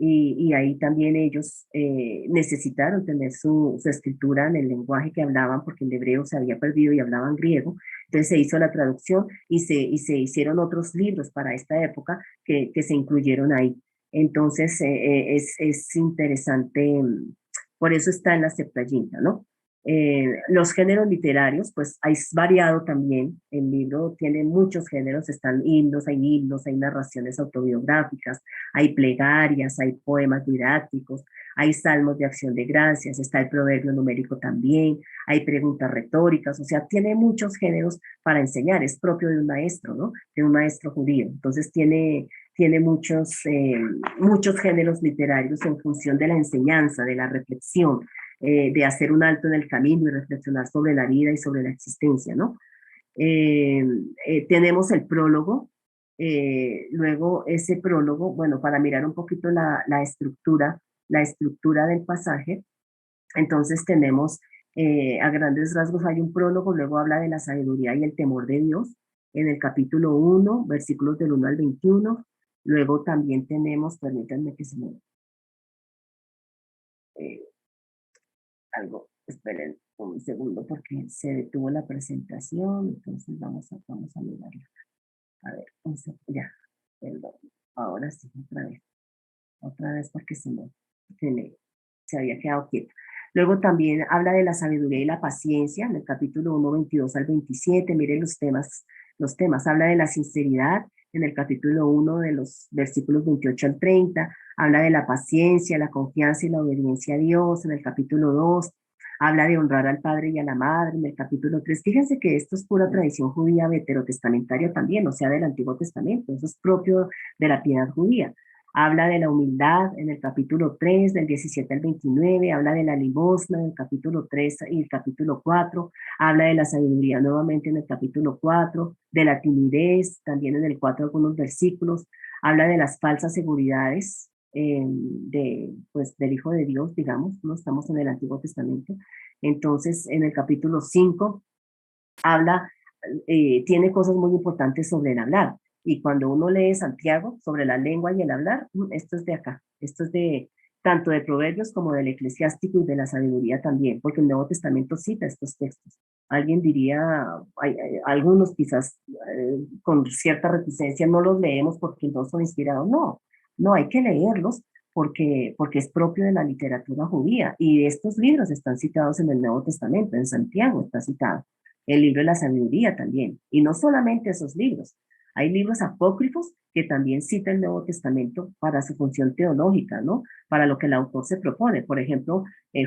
Y ahí también ellos necesitaron tener su escritura en el lenguaje que hablaban, porque el hebreo se había perdido y hablaban griego. Entonces se hizo la traducción y se hicieron otros libros para esta época que se incluyeron ahí. Entonces es interesante, por eso está en la Septuaginta, ¿no? Los géneros literarios, pues hay variado también. El libro tiene muchos géneros, están himnos, hay narraciones autobiográficas, hay plegarias, hay poemas didácticos, hay salmos de acción de gracias, está el proverbio numérico también, hay preguntas retóricas, o sea, tiene muchos géneros para enseñar, es propio de un maestro, ¿no? De un maestro judío. Entonces tiene muchos géneros literarios en función de la enseñanza, de la reflexión, de hacer un alto en el camino y reflexionar sobre la vida y sobre la existencia, ¿no? Tenemos el prólogo, luego ese prólogo, bueno, para mirar un poquito la estructura del pasaje. Entonces tenemos, a grandes rasgos hay un prólogo, luego habla de la sabiduría y el temor de Dios, en el capítulo 1, versículos del 1 al 21. Luego también tenemos, permítanme que se me... algo, esperen un segundo porque se detuvo la presentación, entonces vamos a mirarla. A ver, ya, perdón, ahora sí, otra vez porque se había quedado quieto. Luego también habla de la sabiduría y la paciencia, en el capítulo 1, 22 al 27, miren los temas, habla de la sinceridad, en el capítulo 1 de los versículos 28 al 30, habla de la paciencia, la confianza y la obediencia a Dios, en el capítulo 2, habla de honrar al padre y a la madre, en el capítulo 3. Fíjense que esto es pura tradición judía veterotestamentaria también, o sea, del Antiguo Testamento, eso es propio de la piedad judía. Habla de la humildad en el capítulo 3, del 17 al 29, habla de la limosna en el capítulo 3 y el capítulo 4, habla de la sabiduría nuevamente en el capítulo 4, de la timidez también en el 4 algunos versículos, habla de las falsas seguridades pues, del Hijo de Dios, digamos, no estamos en el Antiguo Testamento. Entonces, en el capítulo 5 habla, tiene cosas muy importantes sobre el hablar. Y cuando uno lee Santiago sobre la lengua y el hablar, esto es de acá, esto es de tanto de Proverbios como del Eclesiástico y de la sabiduría también, porque el Nuevo Testamento cita estos textos. Alguien diría, algunos quizás con cierta reticencia no los leemos porque no son inspirados. No, hay que leerlos porque es propio de la literatura judía. Y estos libros están citados en el Nuevo Testamento, en Santiago está citado. El libro de la sabiduría también. Y no solamente esos libros. Hay libros apócrifos que también cita el Nuevo Testamento para su función teológica, ¿no? Para lo que el autor se propone. Por ejemplo,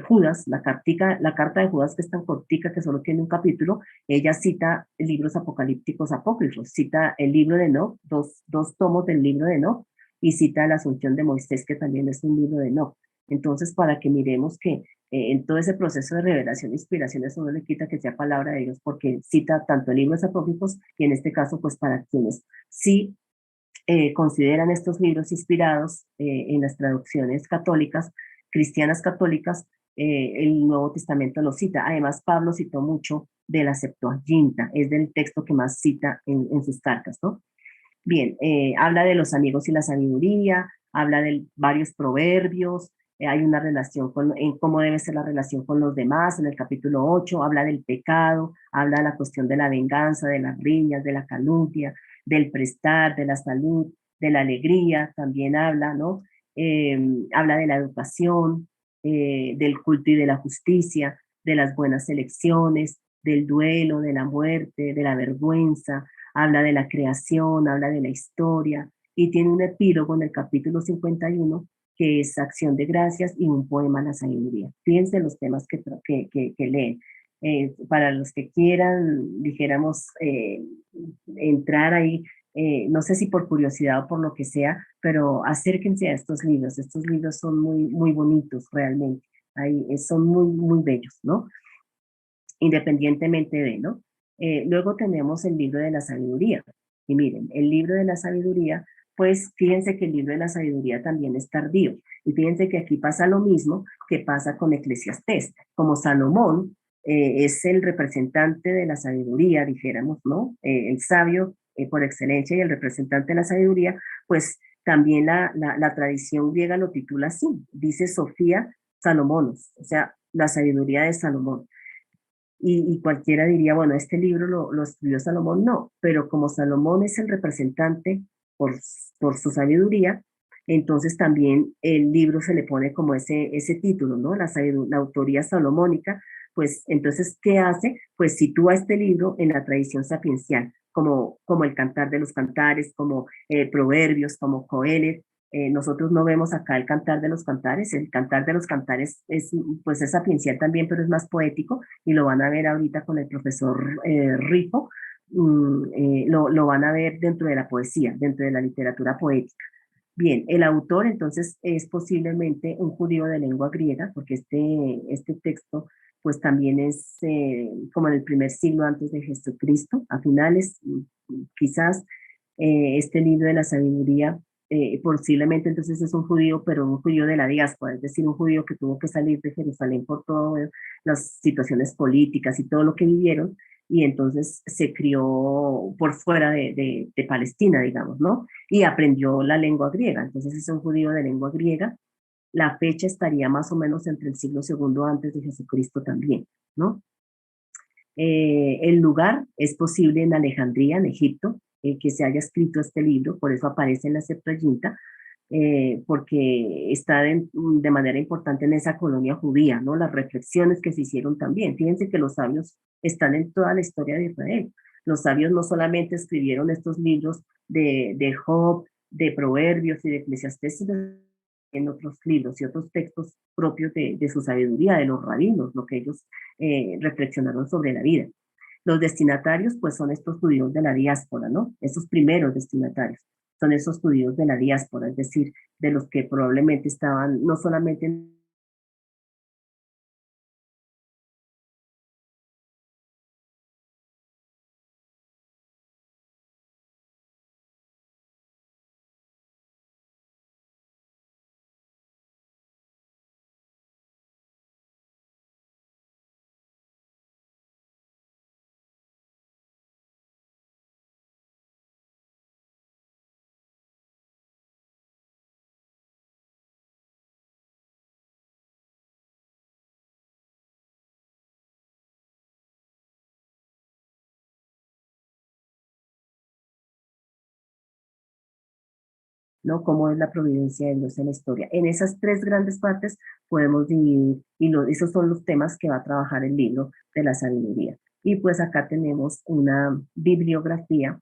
Judas, la carta de Judas, que es tan cortica que solo tiene un capítulo, ella cita libros apocalípticos apócrifos, cita el libro de Enoc, dos tomos del libro de Enoc, y cita la Asunción de Moisés, que también es un libro de Enoc. Entonces, para que miremos que en todo ese proceso de revelación e inspiración, eso no le quita que sea palabra de Dios, porque cita tanto libros apócrifos y en este caso, pues para quienes sí consideran estos libros inspirados en las traducciones católicas, cristianas católicas, el Nuevo Testamento lo cita. Además, Pablo citó mucho de la Septuaginta, es del texto que más cita en sus cartas, ¿no? Bien, habla de los amigos y la sabiduría, habla de varios proverbios, hay una relación en cómo debe ser la relación con los demás, en el capítulo 8, habla del pecado, habla de la cuestión de la venganza, de las riñas, de la calumnia, del prestar, de la salud, de la alegría, también habla, ¿no? Habla de la educación, del culto y de la justicia, de las buenas elecciones, del duelo, de la muerte, de la vergüenza, habla de la creación, habla de la historia y tiene un epílogo en el capítulo 51 que es acción de gracias y un poema a la sabiduría. Fíjense los temas que leen. Para los que quieran, dijéramos, entrar ahí, no sé si por curiosidad o por lo que sea, pero acérquense a estos libros. Estos libros son muy, muy bonitos realmente. Ahí, son muy, muy bellos, ¿no? Independientemente de, ¿no? Luego tenemos el libro de la sabiduría. Y miren, el libro de la sabiduría, pues fíjense que el libro de la sabiduría también es tardío. Y fíjense que aquí pasa lo mismo que pasa con Eclesiastés. Como Salomón es el representante de la sabiduría, dijéramos, ¿no? El sabio por excelencia y el representante de la sabiduría, pues también la tradición griega lo titula así. Dice Sofía Salomón, o sea, la sabiduría de Salomón. Y cualquiera diría, bueno, este libro lo escribió Salomón, no, pero como Salomón es el representante por, por su sabiduría, entonces también el libro se le pone como ese título, ¿no? La autoría salomónica, pues entonces, ¿qué hace? Pues sitúa este libro en la tradición sapiencial, como el Cantar de los Cantares, como Proverbios, como Coelet. Nosotros no vemos acá el Cantar de los Cantares. El Cantar de los Cantares pues es sapiencial también, pero es más poético, y lo van a ver ahorita con el profesor Rifo. Lo van a ver dentro de la poesía, dentro de la literatura poética. Bien, el autor entonces es posiblemente un judío de lengua griega, porque este texto pues también es como en el primer siglo antes de Jesucristo, a finales, quizás este libro de la sabiduría, posiblemente entonces es un judío, pero un judío de la diáspora, es decir, un judío que tuvo que salir de Jerusalén por todas las situaciones políticas y todo lo que vivieron, y entonces se crió por fuera de Palestina, digamos, ¿no? Y aprendió la lengua griega. Entonces es un judío de lengua griega. La fecha estaría más o menos entre el siglo segundo antes de Jesucristo también, ¿no? El lugar es posible en Alejandría, en Egipto, que se haya escrito este libro, por eso aparece en la Septuaginta, porque está de manera importante en esa colonia judía, ¿no? Las reflexiones que se hicieron también. Fíjense que los sabios están en toda la historia de Israel. Los sabios no solamente escribieron estos libros de Job, de Proverbios y de Eclesiastés, sino en otros libros y otros textos propios de su sabiduría, de los rabinos, lo que ellos reflexionaron sobre la vida. Los destinatarios, pues son estos judíos de la diáspora, ¿no? Esos primeros destinatarios son esos judíos de la diáspora, es decir, de los que probablemente estaban no solamente en ¿no? Cómo es la providencia de Dios en la historia. En esas tres grandes partes podemos dividir, y esos son los temas que va a trabajar el libro de la sabiduría. Y pues acá tenemos una bibliografía,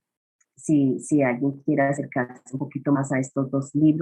si alguien quiere acercarse un poquito más a estos dos libros.